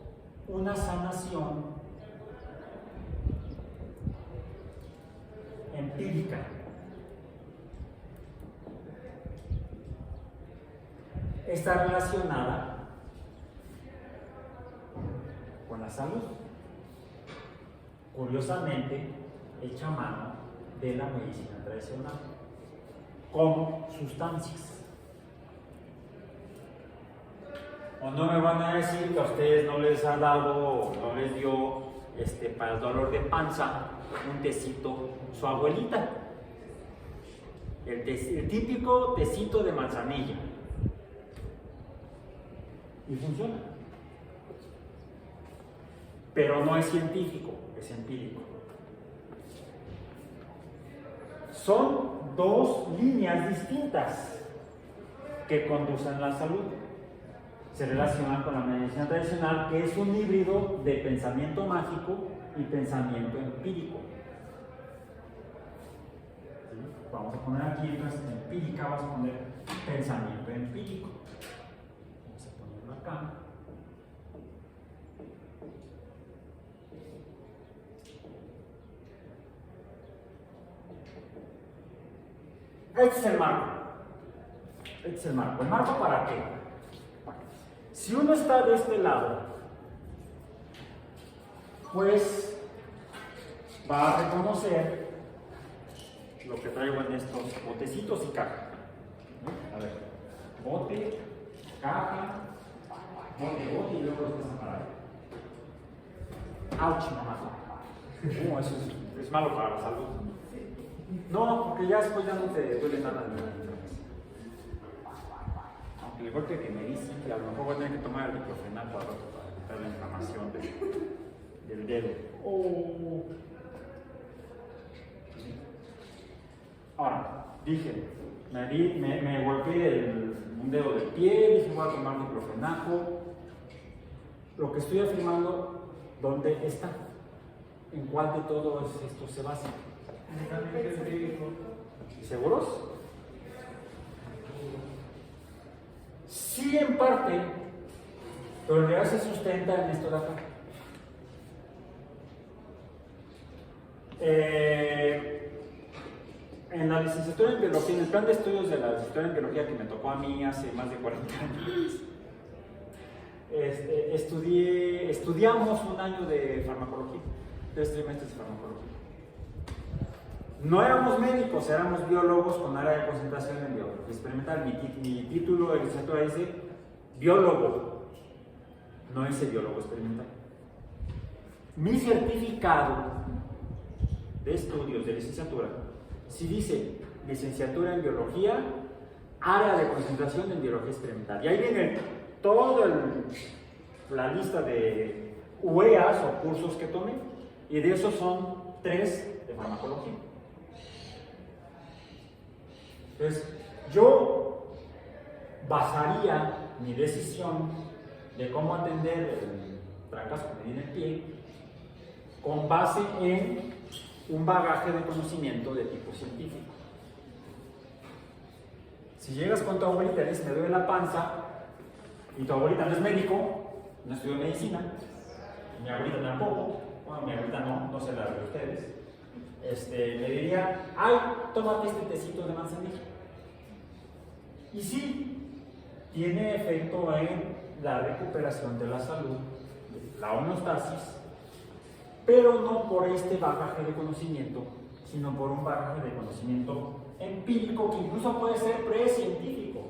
una sanación empírica. Está relacionada con la salud. Curiosamente, hecha a mano de la medicina tradicional, con sustancias. O no me van a decir que a ustedes no les ha dado o no les dio para el dolor de panza un tecito su abuelita, el típico tecito de manzanilla, y funciona, pero no es científico, es empírico. Son dos líneas distintas que conducen a la salud. Se relacionan con la medicina tradicional, que es un híbrido de pensamiento mágico y pensamiento empírico. ¿Sí? Vamos a poner aquí, entonces, empírica, vamos a poner pensamiento empírico. Vamos a ponerlo acá. Este es el marco. ¿El marco para qué? Si uno está de este lado, pues va a reconocer lo que traigo en estos botecitos y caja. A ver, bote, caja, bote y luego los separar. ¡Auch, mamá! Eso es malo para la salud. No, porque ya después ya no te duele nada. Aunque el golpe que me dice, que a lo mejor voy a tener que tomar el diclofenaco para quitar la inflamación del dedo. Ahora, dije, me golpeé un dedo del pie, dije voy a tomar diclofenaco. Lo que estoy afirmando, ¿dónde está? ¿En cuál de todo esto se basa? ¿Seguros? Sí, en parte, pero en realidad se sustenta en esto de acá. En la licenciatura en biología, en el plan de estudios de la licenciatura en biología que me tocó a mí hace más de 40 años, estudiamos un año de farmacología, 3 trimestres de farmacología. No éramos médicos, éramos biólogos con área de concentración en biología experimental. Mi título de licenciatura dice biólogo, no dice biólogo experimental. Mi certificado de estudios de licenciatura sí dice licenciatura en biología, área de concentración en biología experimental. Y ahí viene toda la lista de UEAs o cursos que tomé, y de esos son 3 de farmacología. Entonces, yo basaría mi decisión de cómo atender el fracaso que me di en el pie con base en un bagaje de conocimiento de tipo científico. Si llegas con tu abuelita y dices, me duele la panza, y tu abuelita no es médico, no estudió medicina, mi abuelita tampoco, bueno, mi abuelita no sé la de ustedes, me diría, ay, tómate este tecito de manzanilla. Y sí, tiene efecto en la recuperación de la salud, la homeostasis, pero no por este bagaje de conocimiento, sino por un bagaje de conocimiento empírico que incluso puede ser precientífico.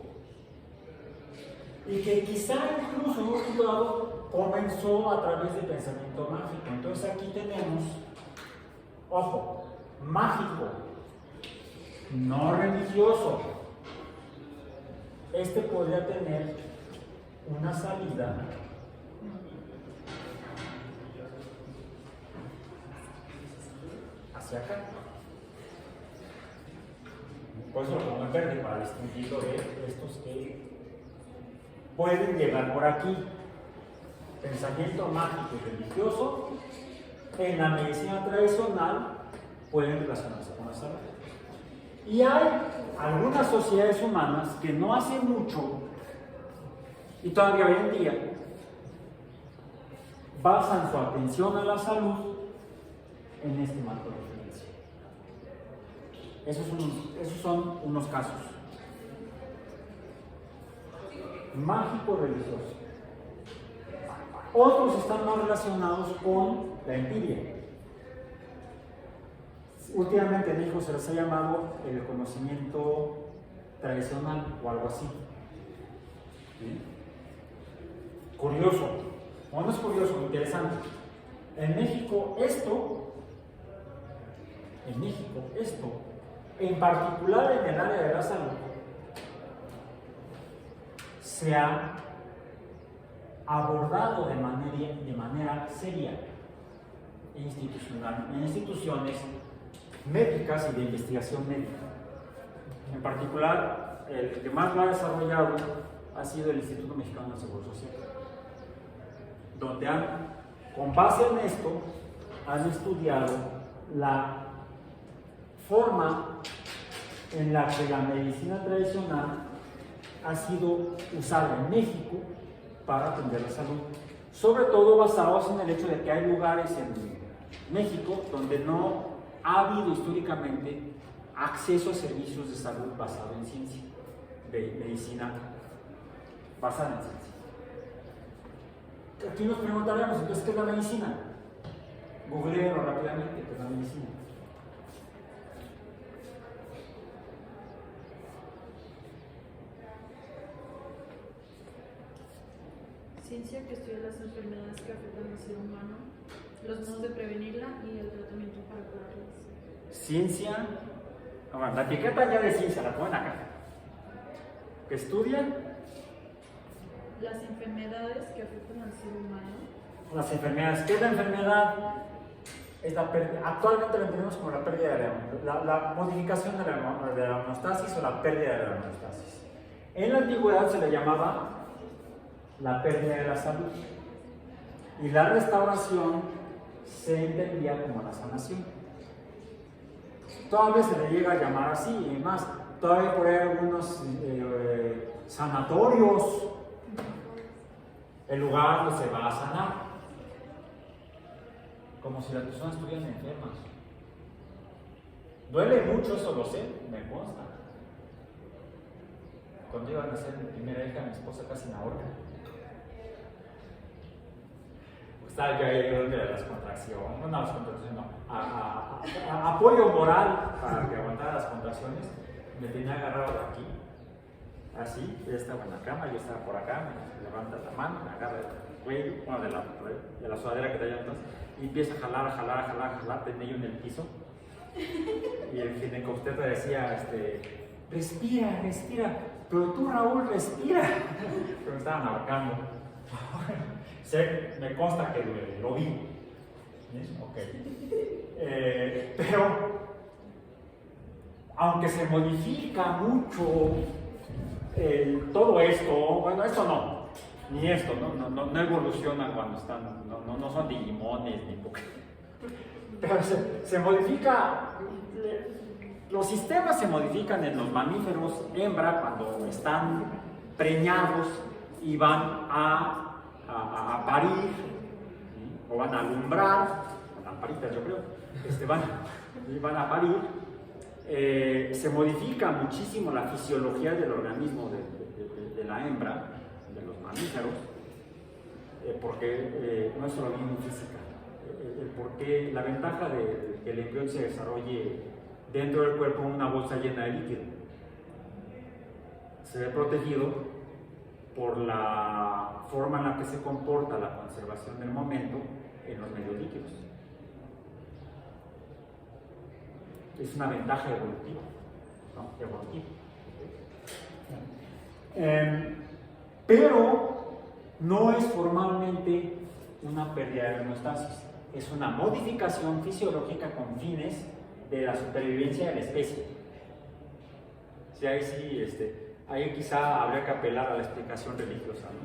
Y que quizá incluso en otro lado comenzó a través del pensamiento mágico. Entonces aquí tenemos, ojo, mágico, no religioso. Este podría tener una salida hacia acá. Por eso lo pongo en verde para distinguirlo de estos que pueden llegar por aquí. Pensamiento mágico y religioso en la medicina tradicional pueden relacionarse con la salud. Y hay algunas sociedades humanas que no hace mucho, y todavía hoy en día, basan su atención a la salud en este marco de referencia. Esos son unos casos. Mágico religioso. Otros están más relacionados con la empiria. Últimamente en México se les ha llamado el conocimiento tradicional o algo así. ¿Sí? Curioso, o no es curioso, interesante. En México esto, en particular en el área de la salud, se ha abordado de manera seria e institucional en instituciones médicas y de investigación médica. En particular, el que más lo ha desarrollado ha sido el Instituto Mexicano del Seguro Social, donde con base en esto, han estudiado la forma en la que la medicina tradicional ha sido usada en México para atender la salud, sobre todo basados en el hecho de que hay lugares en México donde no ha habido históricamente acceso a servicios de salud basado en ciencia, de medicina basada en ciencia. Aquí nos preguntaremos, entonces, ¿qué es la medicina? Googleenlo rápidamente, ¿qué es la medicina? Ciencia que estudia las enfermedades que afectan al ser humano, los modos de prevenirla y el tratamiento para curarlas. Ciencia, bueno, la etiqueta ya de ciencia la ponen acá. Que estudia las enfermedades que afectan al ser humano. Las enfermedades. ¿Qué es la enfermedad? Es actualmente lo entendemos como la pérdida de la modificación de la homeostasis o la pérdida de la homeostasis. En la antigüedad se le llamaba la pérdida de la salud. Y la restauración se entendía como la sanación. Todavía se le llega a llamar así, y más, todavía por ahí algunos sanatorios, el lugar donde se va a sanar, como si las personas estuvieran enfermas. Duele mucho, eso lo sé, me consta. Cuando iban a nacer mi primera hija, mi esposa casi me ahorca. Está yo ahí de las contracciones, no las contracciones, no, apoyo moral para que aguantara las contracciones. Me tenía agarrado de aquí, así, ella estaba en la cama, yo estaba por acá, me levanta la mano, me agarra el cuello, bueno, de la sudadera que traía atrás, y empieza a jalar, tenía yo en el piso. Y el ginecobstetra decía, respira, pero tú, Raúl, respira. Pero me estaban ahorcando. Me consta que lo vi. ¿Sí? Ok. Pero, aunque se modifica mucho todo esto, bueno, esto no, ni esto, no evolucionan cuando están, no son digimones ni Pokémon. Pero se modifica, los sistemas se modifican en los mamíferos hembra cuando están preñados y van a parir, ¿sí? O van a alumbrar, lamparitas yo creo, van a parir. Se modifica muchísimo la fisiología del organismo de la hembra, de los mamíferos, porque no es solo bien física. Porque la ventaja de que el embrión se desarrolle dentro del cuerpo en una bolsa llena de líquido, se ve protegido por la forma en la que se comporta la conservación del momento en los medios líquidos. Es una ventaja evolutiva, ¿no? Pero no es formalmente una pérdida de la homeostasis. Es una modificación fisiológica con fines de la supervivencia de la especie. Sí, ahí quizá habría que apelar a la explicación religiosa, ¿no?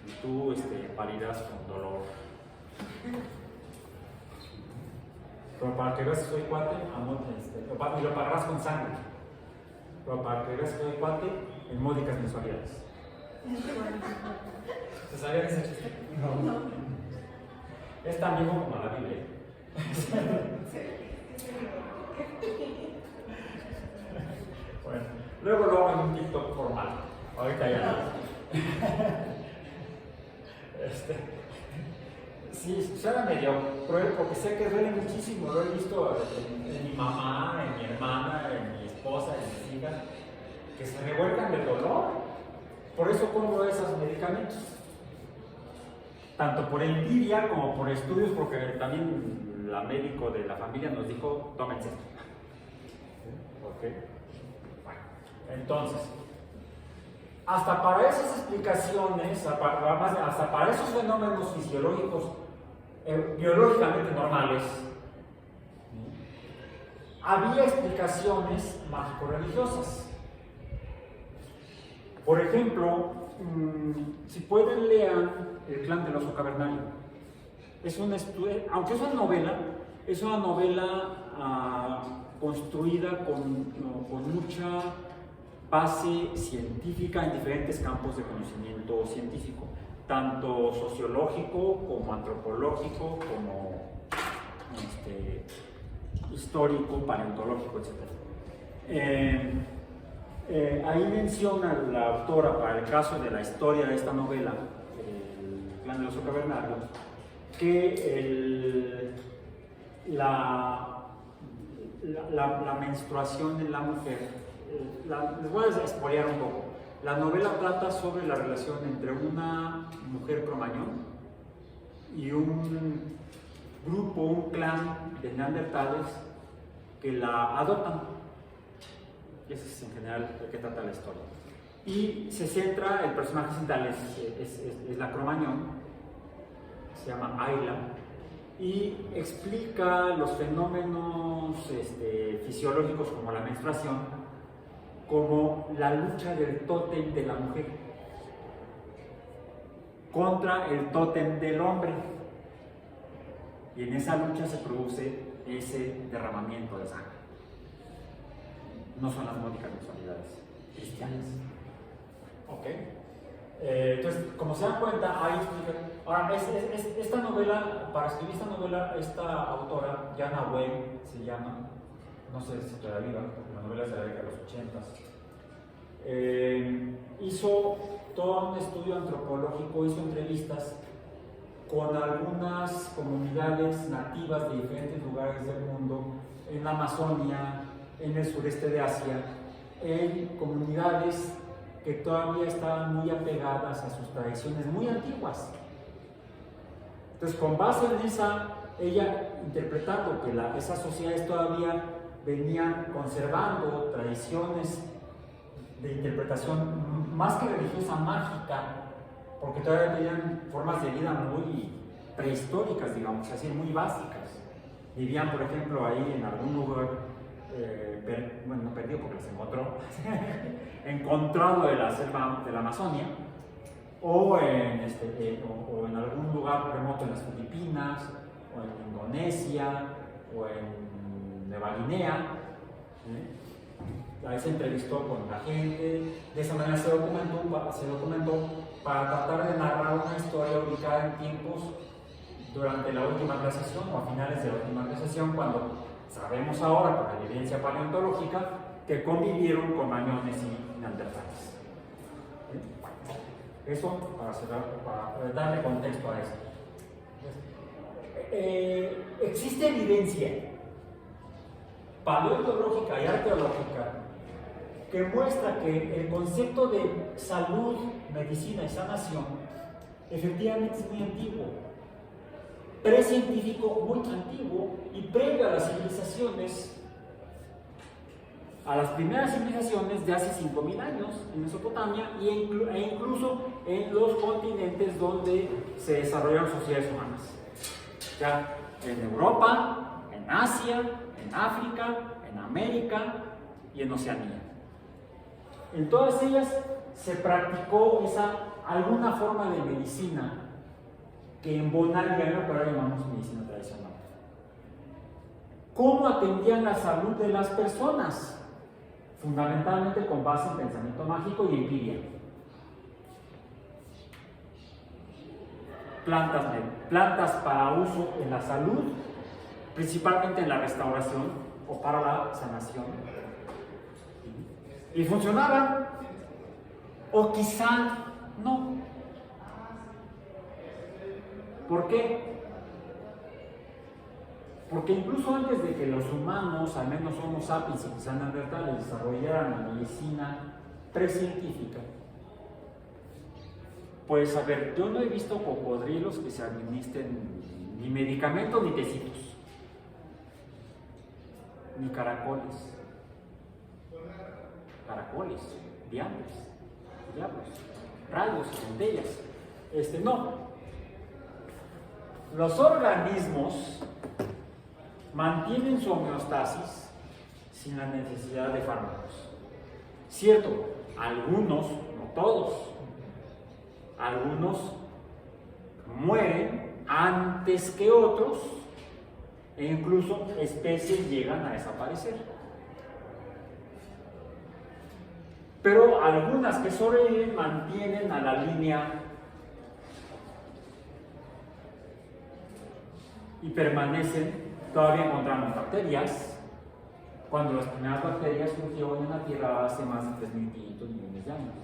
Y tú parirás con dolor. Pero para que veas que soy cuate, y lo pagarás con sangre. Pero para que veas que soy cuate, en módicas mensualidades. ¿Se sabía ese chiste? No. Es tan viejo como la Biblia. Bueno, luego lo hago en un TikTok formal. Ahorita ya no. Sí, suena medio cruel porque sé que duele muchísimo. Lo he visto en mi mamá, en mi hermana, en mi esposa, en mis hijas, que se revuelcan de dolor. Por eso pongo esos medicamentos. Tanto por envidia como por estudios, porque también la médico de la familia nos dijo, tómense esto. ¿Ok? Bueno, entonces, hasta para esas explicaciones, hasta para esos fenómenos fisiológicos, biológicamente normales, había explicaciones mágico-religiosas. Por ejemplo, si pueden lean El clan del oso cavernario. Aunque es una novela construida con mucha base científica en diferentes campos de conocimiento científico, tanto sociológico como antropológico, como histórico, paleontológico, etc. Ahí menciona la autora, para el caso de la historia de esta novela, El clan del oso cavernario, que la menstruación en la mujer, les voy a expoliar un poco. La novela trata sobre la relación entre una mujer cromañón y un grupo, un clan de neandertales que la adoptan. Ese es en general de qué trata la historia. Y se centra, el personaje central es la cromañón, se llama Ayla, y explica los fenómenos fisiológicos como la menstruación, como la lucha del tótem de la mujer contra el tótem del hombre. Y en esa lucha se produce ese derramamiento de sangre. No son las módicas mensualidades cristianas. ¿Ok? Entonces, como se dan cuenta, ahí explica. Ahora, esta novela, para escribir esta novela, esta autora, Jana Wade, se llama, no sé si todavía viva, porque la novela es de la década de los 80s, hizo todo un estudio antropológico, hizo entrevistas con algunas comunidades nativas de diferentes lugares del mundo, en la Amazonia, en el sureste de Asia, en comunidades que todavía estaban muy apegadas a sus tradiciones muy antiguas. Entonces, con base en ella interpretando que esas sociedades todavía venían conservando tradiciones de interpretación más que religiosa, mágica, porque todavía tenían formas de vida muy prehistóricas, digamos así, muy básicas. Vivían, por ejemplo, ahí en algún lugar, bueno, no perdido porque se encontró, encontrado de la selva de la Amazonia, o en algún lugar remoto en las Filipinas, o en Indonesia, o en Nueva Guinea. Ahí se entrevistó con la gente, de esa manera se documentó para tratar de narrar una historia ubicada en tiempos durante la última glaciación o a finales de la última glaciación, cuando sabemos ahora con la evidencia paleontológica que convivieron con mañones y neandertales. Eso para darle contexto a esto. Existe evidencia paleontológica y arqueológica que muestra que el concepto de salud, medicina y sanación efectivamente es muy antiguo, precientífico, muy antiguo y previo a las civilizaciones, a las primeras civilizaciones de hace 5.000 años en Mesopotamia e incluso en los continentes donde se desarrollaron sociedades humanas. Ya en Europa, en Asia, en África, en América y en Oceanía. En todas ellas se practicó alguna forma de medicina que embonaría lo que ahora llamamos medicina tradicional. ¿Cómo atendían la salud de las personas? Fundamentalmente con base en pensamiento mágico y empiria. Plantas para uso en la salud, principalmente en la restauración o para la sanación. Y funcionaban, o quizá no. ¿Por qué? Porque incluso antes de que los humanos, al menos Homo sapiens y quizá neandertales, desarrollaran la medicina precientífica, pues a ver, yo no he visto cocodrilos que se administren ni medicamentos ni tecitos, ni caracoles, diablos, rayos, centellas. No. Los organismos mantienen su homeostasis sin la necesidad de fármacos. Cierto, algunos, no todos, algunos mueren antes que otros e incluso especies llegan a desaparecer. Pero algunas que sobreviven mantienen a la línea y permanecen. Todavía encontramos bacterias, cuando las primeras bacterias surgieron en la Tierra hace más de 3.500 millones de años.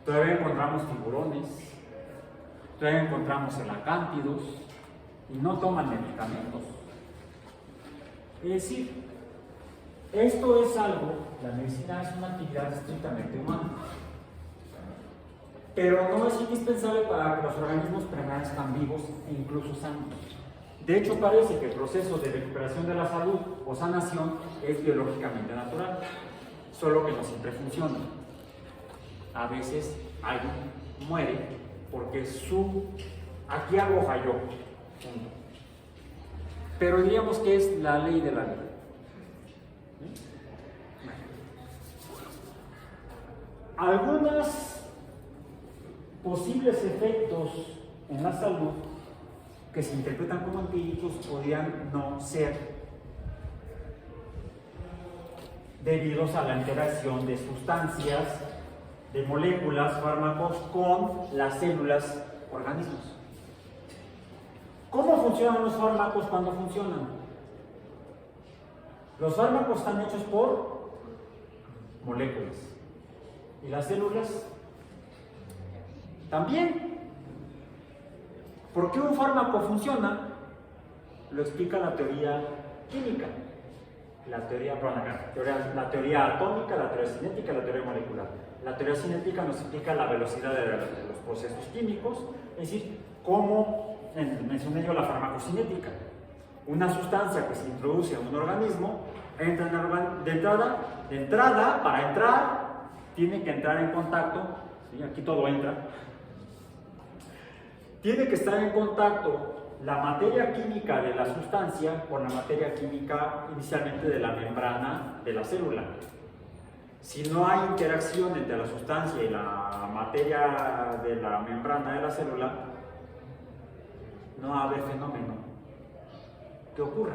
Todavía encontramos tiburones, todavía encontramos elacántidos y no toman medicamentos. Es decir, esto es algo, la medicina es una actividad estrictamente humana, pero no es indispensable para que los organismos permanezcan vivos e incluso sanos. De hecho, parece que el proceso de recuperación de la salud o sanación es biológicamente natural, solo que no siempre funciona. A veces alguien muere porque aquí algo falló. Punto. Pero diríamos que es la ley de la vida. Algunos posibles efectos en la salud que se interpretan como empíricos podrían no ser debidos a la interacción de sustancias, de moléculas, fármacos con las células, organismos. ¿Cómo funcionan los fármacos cuando funcionan? Los fármacos están hechos por moléculas. ¿Y las células? También. ¿Por qué un fármaco funciona? Lo explica la teoría química. La teoría atómica, la teoría cinética y la teoría molecular. La teoría cinética nos explica la velocidad de los procesos químicos, es decir, cómo mencioné yo la farmacocinética. Una sustancia que se introduce en un organismo, entra de entrada, para entrar, tiene que entrar en contacto, ¿sí? Aquí todo entra, tiene que estar en contacto la materia química de la sustancia con la materia química inicialmente de la membrana de la célula. Si no hay interacción entre la sustancia y la materia de la membrana de la célula, no va a haber fenómeno que ocurra.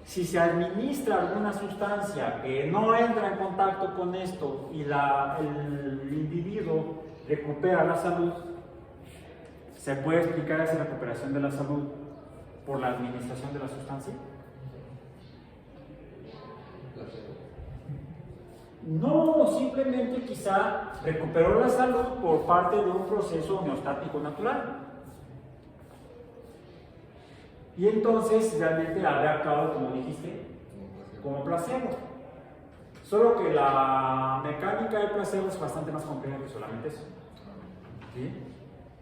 Si se administra alguna sustancia que no entra en contacto con esto y el individuo recupera la salud, ¿se puede explicar esa recuperación de la salud por la administración de la sustancia? No, simplemente quizá recuperó la salud por parte de un proceso homeostático natural. Y entonces realmente habrá actuado, como dijiste, como placebo. Solo que la mecánica del placebo es bastante más compleja que solamente eso. ¿Sí?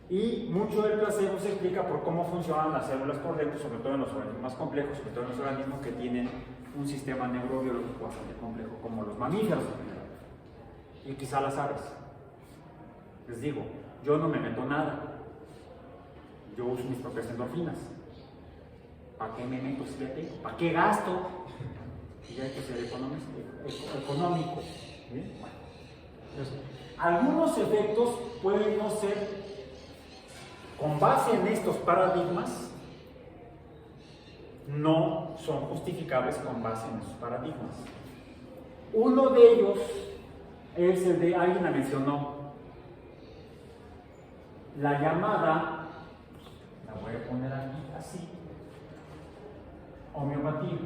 Y mucho del placebo se explica por cómo funcionan las células por dentro, sobre todo en los organismos más complejos, sobre todo en los organismos que tienen un sistema neurobiológico bastante complejo, como los mamíferos en general, y quizá las aves. Les digo, yo no me meto nada, yo uso mis propias endorfinas. ¿Para qué me meto si ya tengo? ¿Para qué gasto? Y hay que ser económico. ¿Sí? Bueno. Entonces, algunos efectos pueden no ser con base en estos paradigmas, no son justificables con base en esos paradigmas. Uno de ellos es el de, alguien la mencionó, la llamada, la voy a poner aquí así, homeopatía.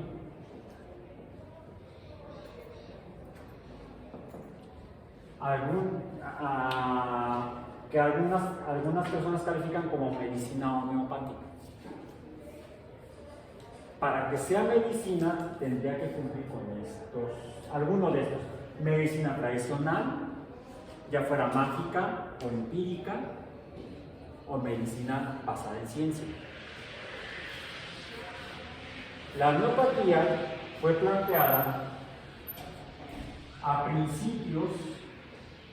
Que algunas personas califican como medicina homeopática. Para que sea medicina tendría que cumplir con alguno de estos. Medicina tradicional, ya fuera mágica o empírica, o medicina basada en ciencia. La homeopatía fue planteada a principios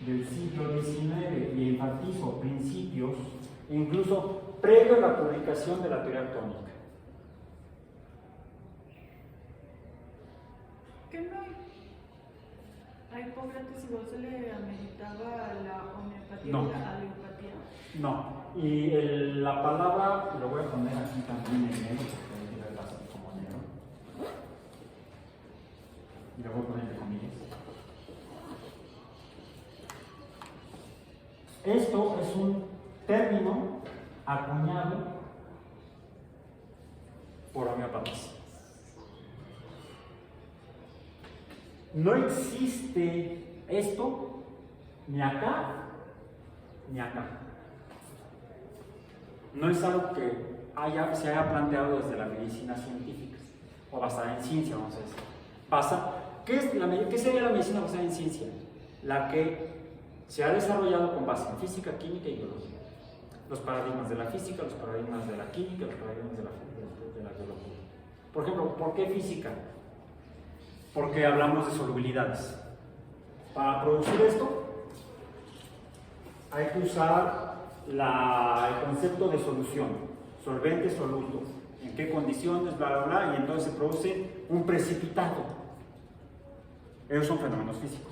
del siglo XIX, y enfatizo principios, incluso previo a la publicación de la teoría atómica. ¿Qué no hay? A Hipócrates igual se le ameritaba la homeopatía No. y la alopatía. No, y la palabra, lo voy a poner aquí también en negro, porque voy a verla así como negro. Y lo voy a poner entre comillas. Esto es un término acuñado por homeopatas. No existe esto ni acá ni acá. No es algo que se haya planteado desde la medicina científica o basada en ciencia, vamos a decir. ¿Qué sería la medicina basada en ciencia? La que se ha desarrollado con base en física, química y biología. Los paradigmas de la física, los paradigmas de la química, los paradigmas de la biología. Por ejemplo, ¿por qué física? Porque hablamos de solubilidades. Para producir esto, hay que usar el concepto de solución, solvente, soluto, en qué condiciones, bla, bla, bla, y entonces se produce un precipitado. Esos son fenómenos físicos.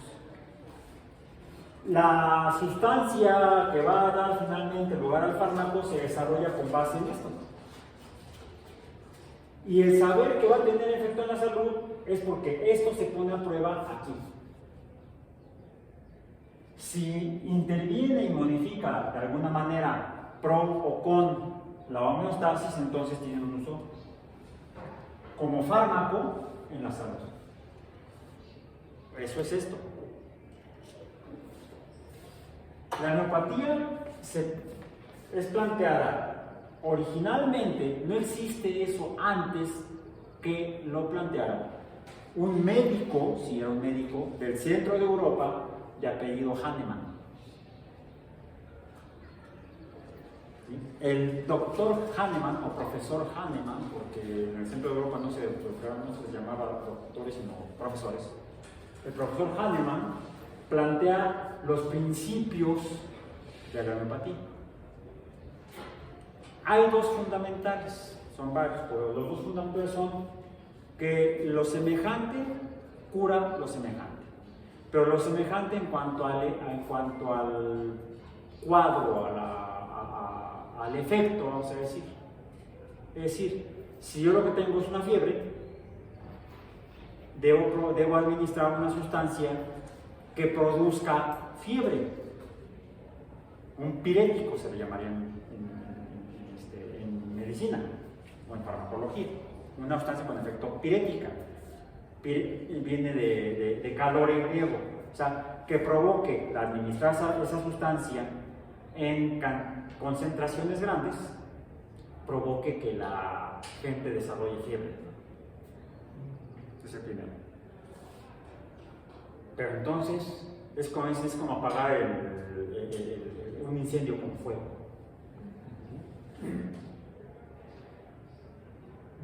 La sustancia que va a dar finalmente lugar al fármaco se desarrolla con base en esto. Y el saber que va a tener efecto en la salud es porque esto se pone a prueba aquí. Si interviene y modifica de alguna manera pro o con la homeostasis, entonces tiene un uso como fármaco en la salud. Eso es esto. La homeopatía es planteada originalmente, no existe eso antes que lo planteara un médico, si era un médico, del centro de Europa de apellido Hahnemann. ¿Sí? El doctor Hahnemann o profesor Hahnemann, porque en el centro de Europa no se les llamaba doctores sino profesores, el profesor Hahnemann plantea los principios de la homeopatía. Hay dos fundamentales, son varios, pero los dos fundamentales son que lo semejante cura lo semejante, pero lo semejante en cuanto al cuadro, al efecto, vamos a decir. Es decir, si yo lo que tengo es una fiebre, debo administrar una sustancia que produzca fiebre. Un pirético se le llamaría en medicina o en farmacología. Una sustancia con efecto pirética. Viene de calor en griego. O sea, que provoque la administrar esa sustancia en concentraciones grandes, provoque que la gente desarrolle fiebre. Ese es el primero. Pero entonces es como apagar un incendio con fuego.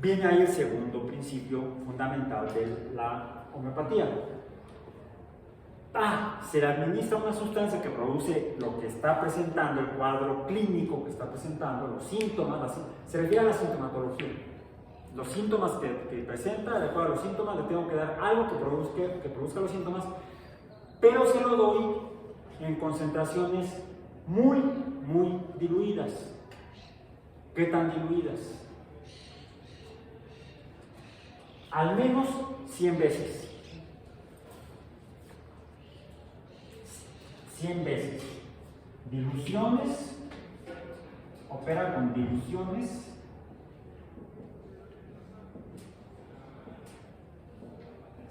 Viene ahí el segundo principio fundamental de la homeopatía. Se le administra una sustancia que produce lo que está presentando, el cuadro clínico que está presentando, los síntomas, se refiere a la sintomatología. Los síntomas que presenta, de acuerdo a los síntomas, le tengo que dar algo que produzca los síntomas, pero se lo doy en concentraciones muy, muy diluidas. ¿Qué tan diluidas? Al menos 100 veces. 100 veces. Diluciones, opera con diluciones.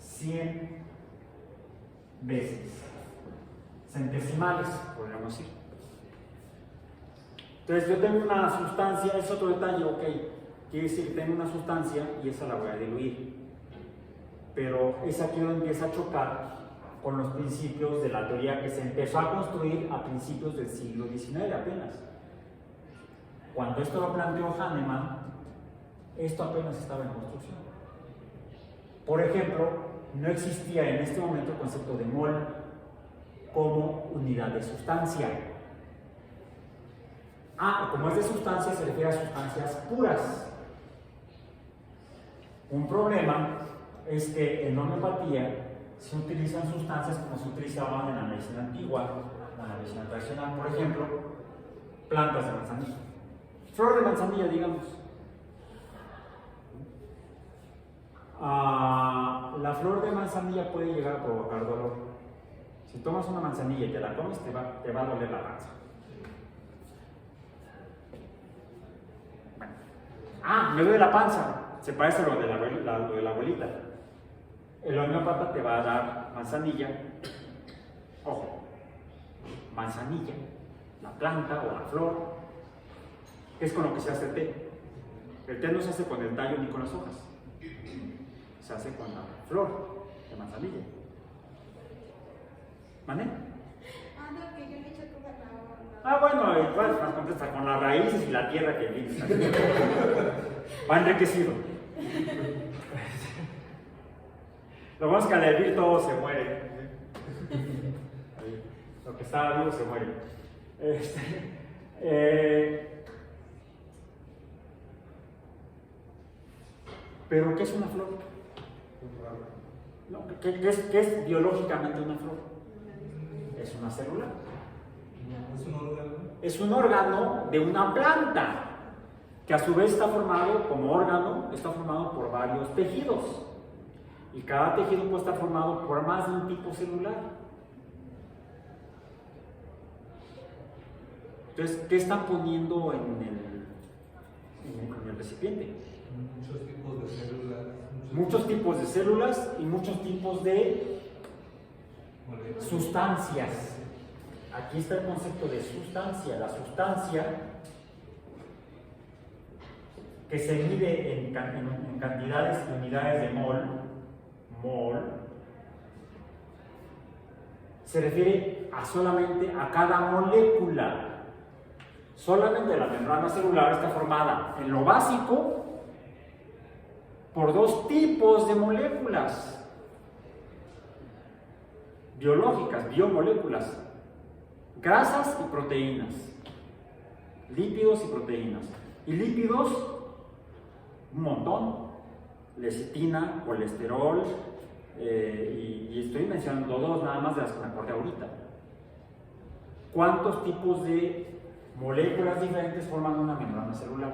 Cien veces. Centesimales, podríamos decir. Entonces yo tengo una sustancia, es otro detalle, ok. Quiere decir que tengo una sustancia y esa la voy a diluir. Pero es aquí donde empieza a chocar con los principios de la teoría que se empezó a construir a principios del siglo XIX apenas. Cuando esto lo planteó Hahnemann, esto apenas estaba en construcción. Por ejemplo, no existía en este momento el concepto de mol como unidad de sustancia. Como es de sustancia, se refiere a sustancias puras. Un problema es que en homeopatía se utilizan sustancias como se utilizaban en la medicina antigua, en la medicina tradicional, por ejemplo, plantas de manzanilla. Flor de manzanilla, digamos. La flor de manzanilla puede llegar a provocar dolor. Si tomas una manzanilla y te la comes, te va a doler la panza. Me duele la panza. Se parece a lo de la abuelita. El homeópata te va a dar manzanilla. Ojo, manzanilla, la planta o la flor, es con lo que se hace el té. El té no se hace con el tallo ni con las hojas, se hace con la flor de manzanilla. ¿Vale? No, que yo le echo toda la... Bueno, igual vas a contestar con las raíces y la tierra que viene. Va enriquecido. Lo bueno es que al hervir todo se muere. Lo que está vivo se muere. ¿Pero qué es una flor? No, ¿qué es biológicamente una flor? Es una célula. ¿Es un órgano? Es un órgano de una planta, que a su vez está formado, como órgano, está formado por varios tejidos. Y cada tejido puede estar formado por más de un tipo celular. Entonces, ¿qué están poniendo en el recipiente? Muchos tipos de células. Muchos tipos de células y muchos tipos de Sustancias. Aquí está el concepto de sustancia. La sustancia que se mide en cantidades y unidades de mol, se refiere solamente a cada molécula. Solamente la membrana celular está formada en lo básico por dos tipos de moléculas biológicas, biomoléculas, grasas y proteínas, lípidos y proteínas. Y lípidos, un montón, lecitina, colesterol, y estoy mencionando dos nada más de las que me acordé ahorita. ¿Cuántos tipos de moléculas diferentes forman una membrana celular?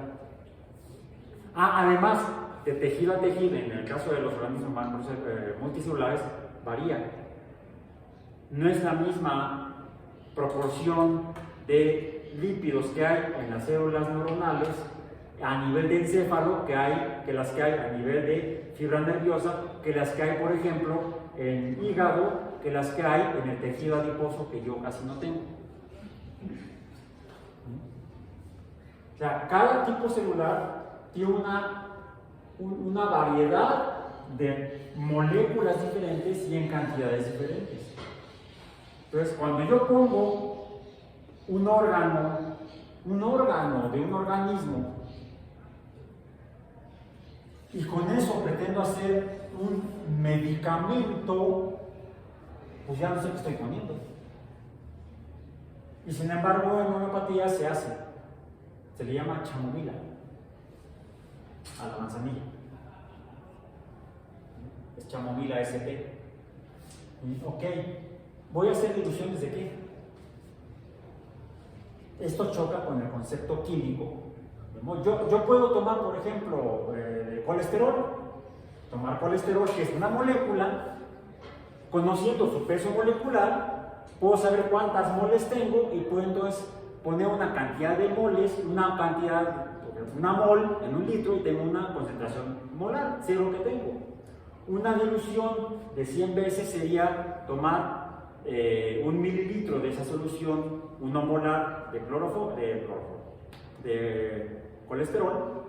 Además, de tejido a tejido, en el caso de los organismos multicelulares, varía. No es la misma proporción de lípidos que hay en las células neuronales a nivel de encéfalo que las que hay a nivel de fibra nerviosa, que las que hay, por ejemplo, en hígado, que las que hay en el tejido adiposo, que yo casi no tengo. O sea, cada tipo celular tiene una variedad de moléculas diferentes y en cantidades diferentes. Entonces, cuando yo pongo un órgano de un organismo y con eso pretendo hacer un medicamento, pues ya no sé qué estoy poniendo. Y sin embargo, en homeopatía se hace. Se le llama chamomila a la manzanilla. Es chamomila SP. Ok, voy a hacer diluciones de qué. Esto choca con el concepto químico. Yo puedo tomar, por ejemplo, colesterol. Tomar colesterol, que es una molécula, conociendo su peso molecular, puedo saber cuántas moles tengo y puedo entonces poner una cantidad de moles, una mol en un litro y tengo una concentración molar, sé lo que tengo. Una dilución de 100 veces sería tomar 1 mililitro de esa solución, 1 molar de colesterol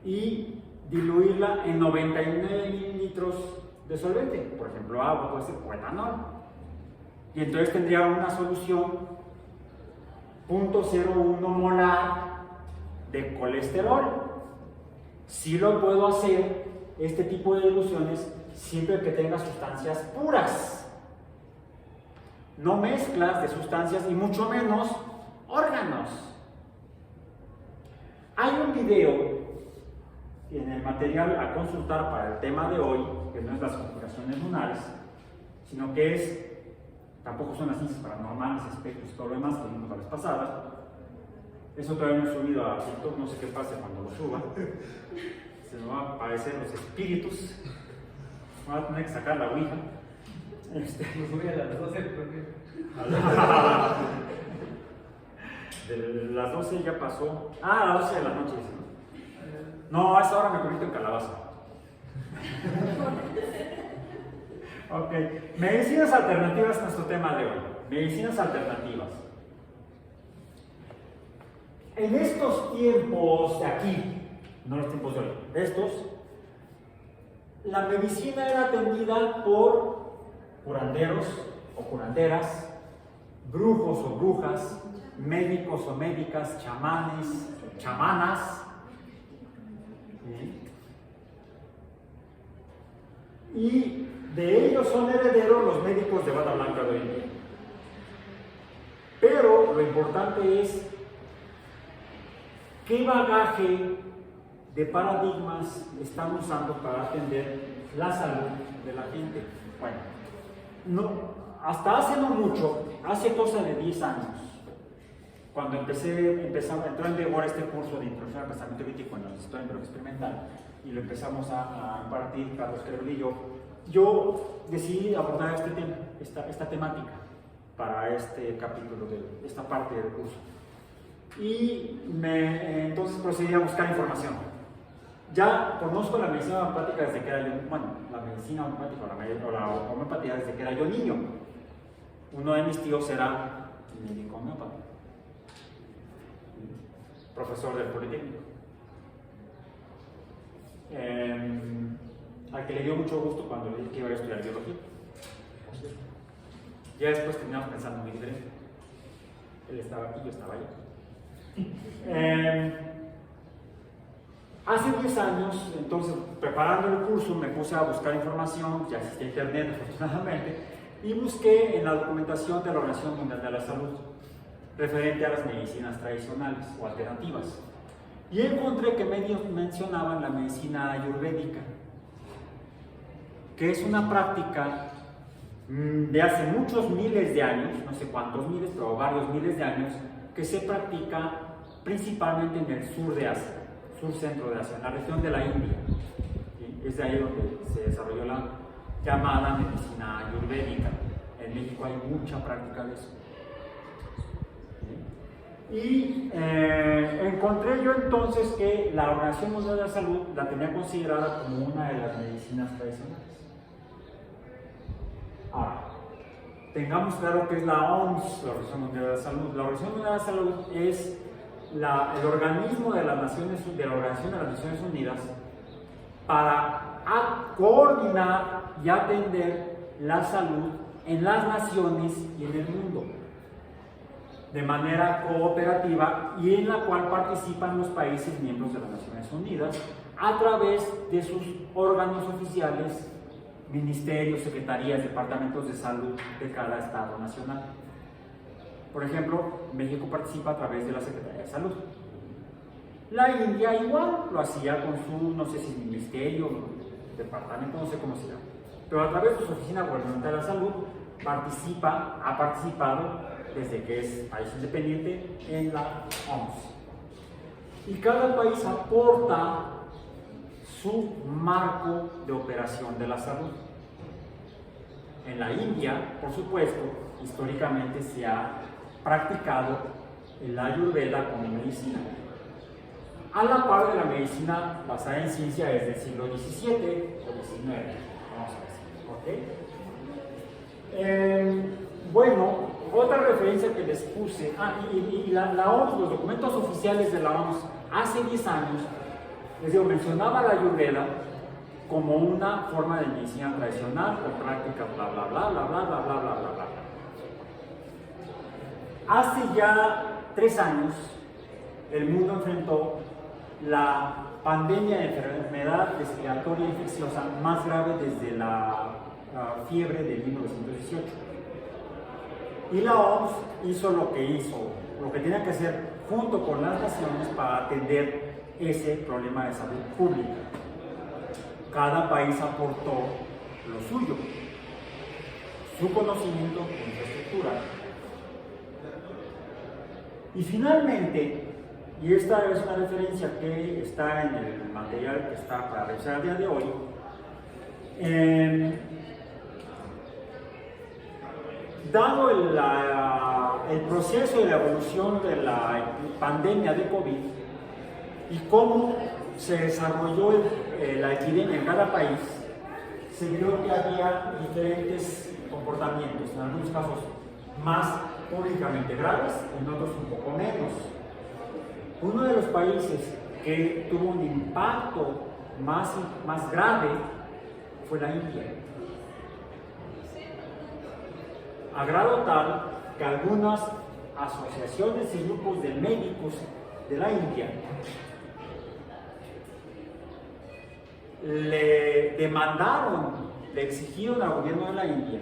y diluirla en 99 mililitros de solvente, por ejemplo agua, puede ser, o etanol, y entonces tendría una solución 0.01 molar de colesterol. Si lo puedo hacer este tipo de diluciones siempre que tenga sustancias puras, no mezclas de sustancias y mucho menos órganos. Hay un video en el material a consultar para el tema de hoy, que no es las configuraciones lunares, sino que es, tampoco son las ciencias paranormales, espectros y todo lo demás que vimos la vez pasada. Eso todavía no he subido a TikTok, no sé qué pase cuando lo suba. Se me van a aparecer los espíritus. Voy a tener que sacar la ouija. Lo subí a las 12, creo que. De las 12 ya pasó. A las 12 de la noche. No, a esa hora me convierto en calabaza. Ok, medicinas alternativas es nuestro tema de hoy. Medicinas alternativas. En estos tiempos de aquí, no los tiempos de hoy, la medicina era atendida por curanderos o curanderas, brujos o brujas, médicos o médicas, chamanes, chamanas. Y de ellos son herederos los médicos de bata blanca de hoy en día. Pero lo importante es qué bagaje de paradigmas están usando para atender la salud de la gente. Bueno, hasta hace no mucho, hace cosa de 10 años, cuando entró en vigor este curso de introducción al pensamiento crítico en el sistema experimental y lo empezamos a impartir Carlos Querol y yo decidí abordar este tema, esta temática para este capítulo de esta parte del curso. Y entonces procedí a buscar información. Ya conozco la medicina homeopática desde que era yo, bueno, la medicina homeopática o la homeopatía desde que era yo niño. Uno de mis tíos era médico homeópata, profesor del Politécnico, al que le dio mucho gusto cuando le dije que iba a estudiar biología. Ya después terminamos pensando muy diferente. Él estaba aquí, yo estaba allá. Hace 10 años, entonces, preparando el curso, me puse a buscar información, ya existía internet afortunadamente, y busqué en la documentación de la Organización Mundial de la Salud referente a las medicinas tradicionales o alternativas. Y encontré que mencionaban la medicina ayurvédica, que es una práctica de hace muchos miles de años, no sé cuántos miles, pero varios miles de años, que se practica principalmente en el sur de Asia, sur-centro de Asia, en la región de la India. Es de ahí donde se desarrolló la llamada medicina ayurvédica. En México hay mucha práctica de eso. Y encontré yo entonces que la Organización Mundial de la Salud la tenía considerada como una de las medicinas tradicionales. Ahora, tengamos claro que es la OMS, la Organización Mundial de la Salud. La Organización Mundial de la Salud es el organismo de la Organización de las Naciones Unidas para coordinar y atender la salud en las naciones y en el mundo de manera cooperativa, y en la cual participan los países miembros de las Naciones Unidas a través de sus órganos oficiales, ministerios, secretarías, departamentos de salud de cada estado nacional. Por ejemplo, México participa a través de la Secretaría de Salud. La India igual lo hacía con su, no sé si ministerio, departamento, no sé cómo se llama, pero a través de su Oficina Gubernamental de la Salud ha participado desde que es país independiente en la OMS. Y cada país aporta su marco de operación de la salud. En la India, por supuesto, históricamente se ha practicado el ayurveda como medicina, a la par de la medicina basada en ciencia desde el siglo XVII o XIX, vamos a decir, ¿ok? Bueno, otra referencia que les puse, y la OMS, los documentos oficiales de la OMS hace 10 años, les digo, mencionaba la ayurveda como una forma de medicina tradicional con prácticas bla bla bla bla bla bla bla bla bla bla. Hace ya 3 años el mundo enfrentó la pandemia de enfermedad respiratoria infecciosa más grave desde la fiebre de 1918. Y la OMS hizo lo que tenía que hacer junto con las naciones para atender ese problema de salud pública. Cada país aportó lo suyo, su conocimiento, su infraestructura. Y finalmente, y esta es una referencia que está en el material que está para revisar el día de hoy, dado el proceso de la evolución de la pandemia de COVID y cómo se desarrolló la epidemia en cada país, se vio que había diferentes comportamientos, en algunos casos más públicamente graves, en otros un poco menos. Uno de los países que tuvo un impacto más grave fue la India, a grado tal que algunas asociaciones y grupos de médicos de la India le exigieron al gobierno de la India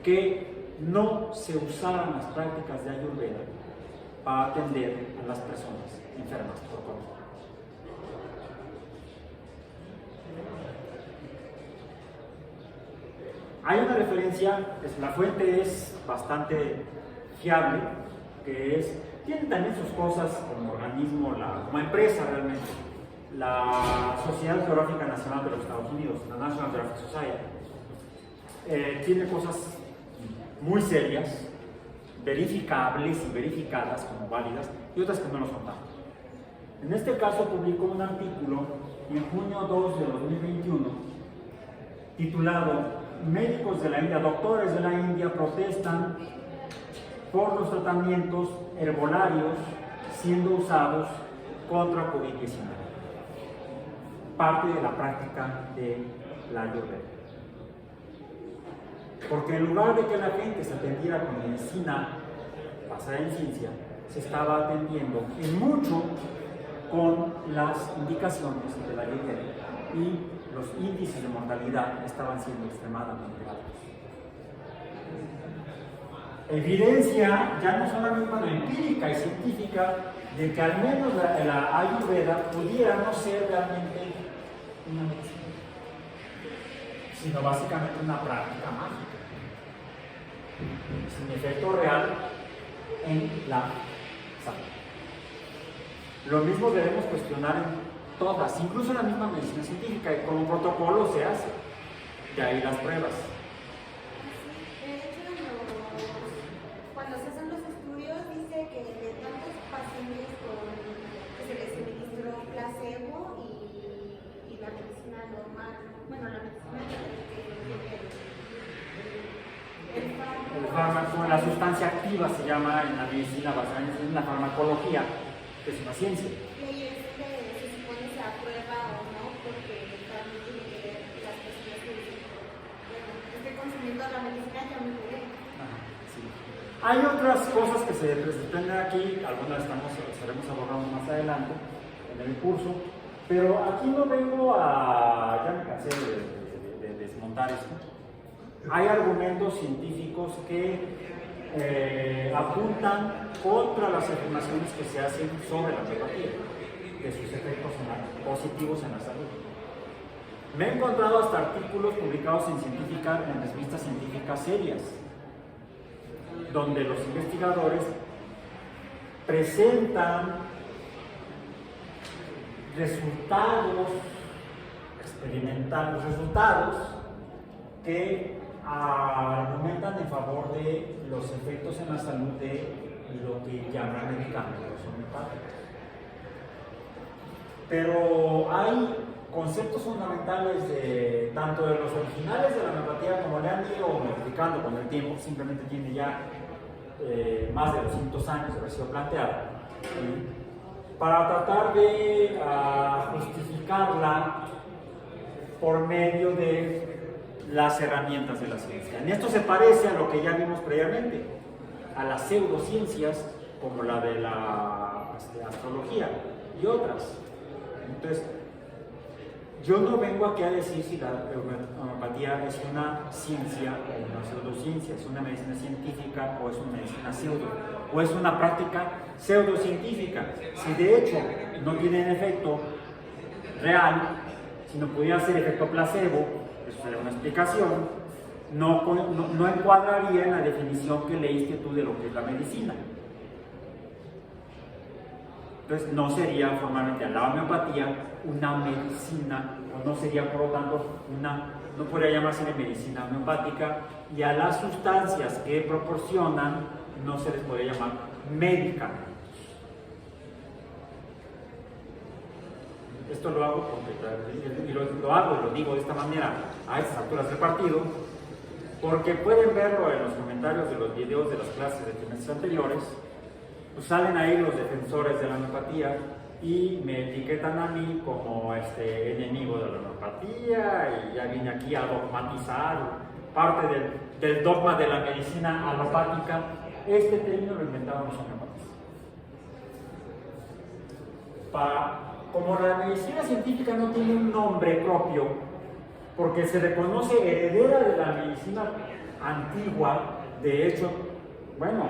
que no se usaran las prácticas de ayurveda para atender a las personas enfermas por COVID. Hay una referencia, la fuente es bastante fiable, tiene también sus cosas como organismo, como empresa realmente, la Sociedad Geográfica Nacional de los Estados Unidos, la National Geographic Society, tiene cosas muy serias, verificables y verificadas como válidas, y otras que no lo son tanto. En este caso publicó un artículo en junio 2 de 2021 titulado médicos de la India, doctores de la India, protestan por los tratamientos herbolarios siendo usados contra COVID-19, parte de la práctica de la Ayurveda. Porque en lugar de que la gente se atendiera con medicina basada en ciencia, se estaba atendiendo en mucho con las indicaciones de la Ayurveda y los índices de mortalidad estaban siendo extremadamente altos. Evidencia ya no solamente empírica y científica de que al menos la Ayurveda pudiera no ser realmente una medicina, sino básicamente una práctica mágica, sin efecto real en la salud. Lo mismo debemos cuestionar en todas, incluso en la misma medicina científica, y con un protocolo se hace, de ahí las pruebas. De hecho, cuando se hacen los estudios, dice que de tantos pacientes que se les administró placebo y la medicina normal, bueno, la medicina El fármaco, la sustancia activa se llama en la medicina basada en la farmacología, que es una ciencia. se supone se aprueba o no, porque también tiene que ver las personas que dicen, bueno, estoy consumiendo la medicina, ya me curé. Sí. Hay otras cosas que se desprenden aquí, algunas estaremos abordando más adelante en el curso, pero aquí no vengo a, ya me cansé de desmontar esto. Hay argumentos científicos que apuntan contra las afirmaciones que se hacen sobre la homeopatía, de sus efectos positivos en la salud. Me he encontrado hasta artículos publicados en revistas científicas serias, donde los investigadores presentan resultados experimentales, resultados que argumentan en favor de los efectos en la salud de lo que llaman medicamentos homeopáticos. Pero hay conceptos fundamentales tanto de los originales de la homeopatía como le han ido modificando con el tiempo, simplemente tiene ya más de 200 años de haber sido planteada, para tratar de justificarla por medio de las herramientas de la ciencia. En esto se parece a lo que ya vimos previamente, a las pseudociencias como la de la astrología y otras. Entonces, yo no vengo aquí a decir si la homeopatía es una ciencia o una pseudociencia, es una medicina científica o es una medicina pseudo, o es una práctica pseudocientífica. Si de hecho no tienen efecto real, si no pudiera ser efecto placebo, eso sería una explicación, no encuadraría en la definición que leíste tú de lo que es la medicina. Entonces no sería formalmente la homeopatía una medicina, o no sería por lo tanto no podría llamarse de medicina homeopática, y a las sustancias que proporcionan no se les podría llamar medicamentos. Esto lo hago porque, y lo digo de esta manera a estas alturas del partido, porque pueden verlo en los comentarios de los videos de las clases de trimestres anteriores. Pues salen ahí los defensores de la homeopatía y me etiquetan a mí como enemigo de la homeopatía, y ya vine aquí a dogmatizar parte del dogma de la medicina alopática. Este término lo inventaron los homeopatas. Como la medicina científica no tiene un nombre propio, porque se reconoce heredera de la medicina antigua, de hecho, bueno,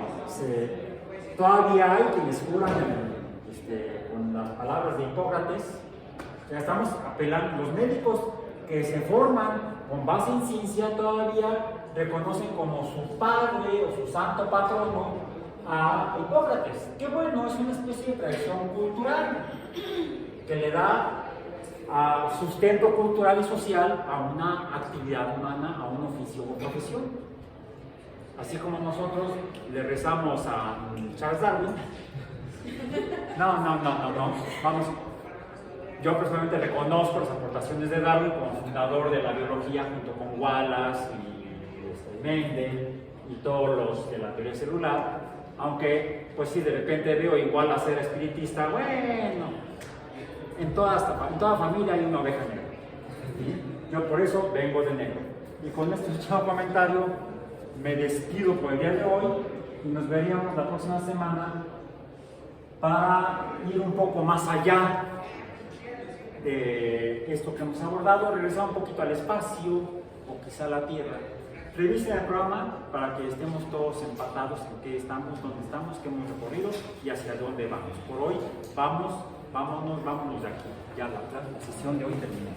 todavía hay quienes juran con las palabras de Hipócrates. Ya estamos apelando, los médicos que se forman con base en ciencia todavía reconocen como su padre o su santo patrono a Hipócrates. Qué bueno, es una especie de tradición cultural que le da sustento cultural y social a una actividad humana, a un oficio o profesión. Así como nosotros le rezamos a Charles Darwin. No. Vamos. Yo personalmente reconozco las aportaciones de Darwin como fundador de la biología junto con Wallace y Mendel y todos los de la teoría celular, aunque pues si de repente veo igual a ser espiritista, bueno, en toda familia hay una oveja negra. ¿Sí? Yo por eso vengo de negro. Y con este último comentario me despido por el día de hoy y nos veríamos la próxima semana para ir un poco más allá de esto que hemos abordado, regresar un poquito al espacio o quizá a la Tierra. Revisen el programa para que estemos todos empatados en qué estamos, dónde estamos, qué hemos recorrido y hacia dónde vamos. Por hoy, vámonos de aquí. Ya la sesión de hoy terminó.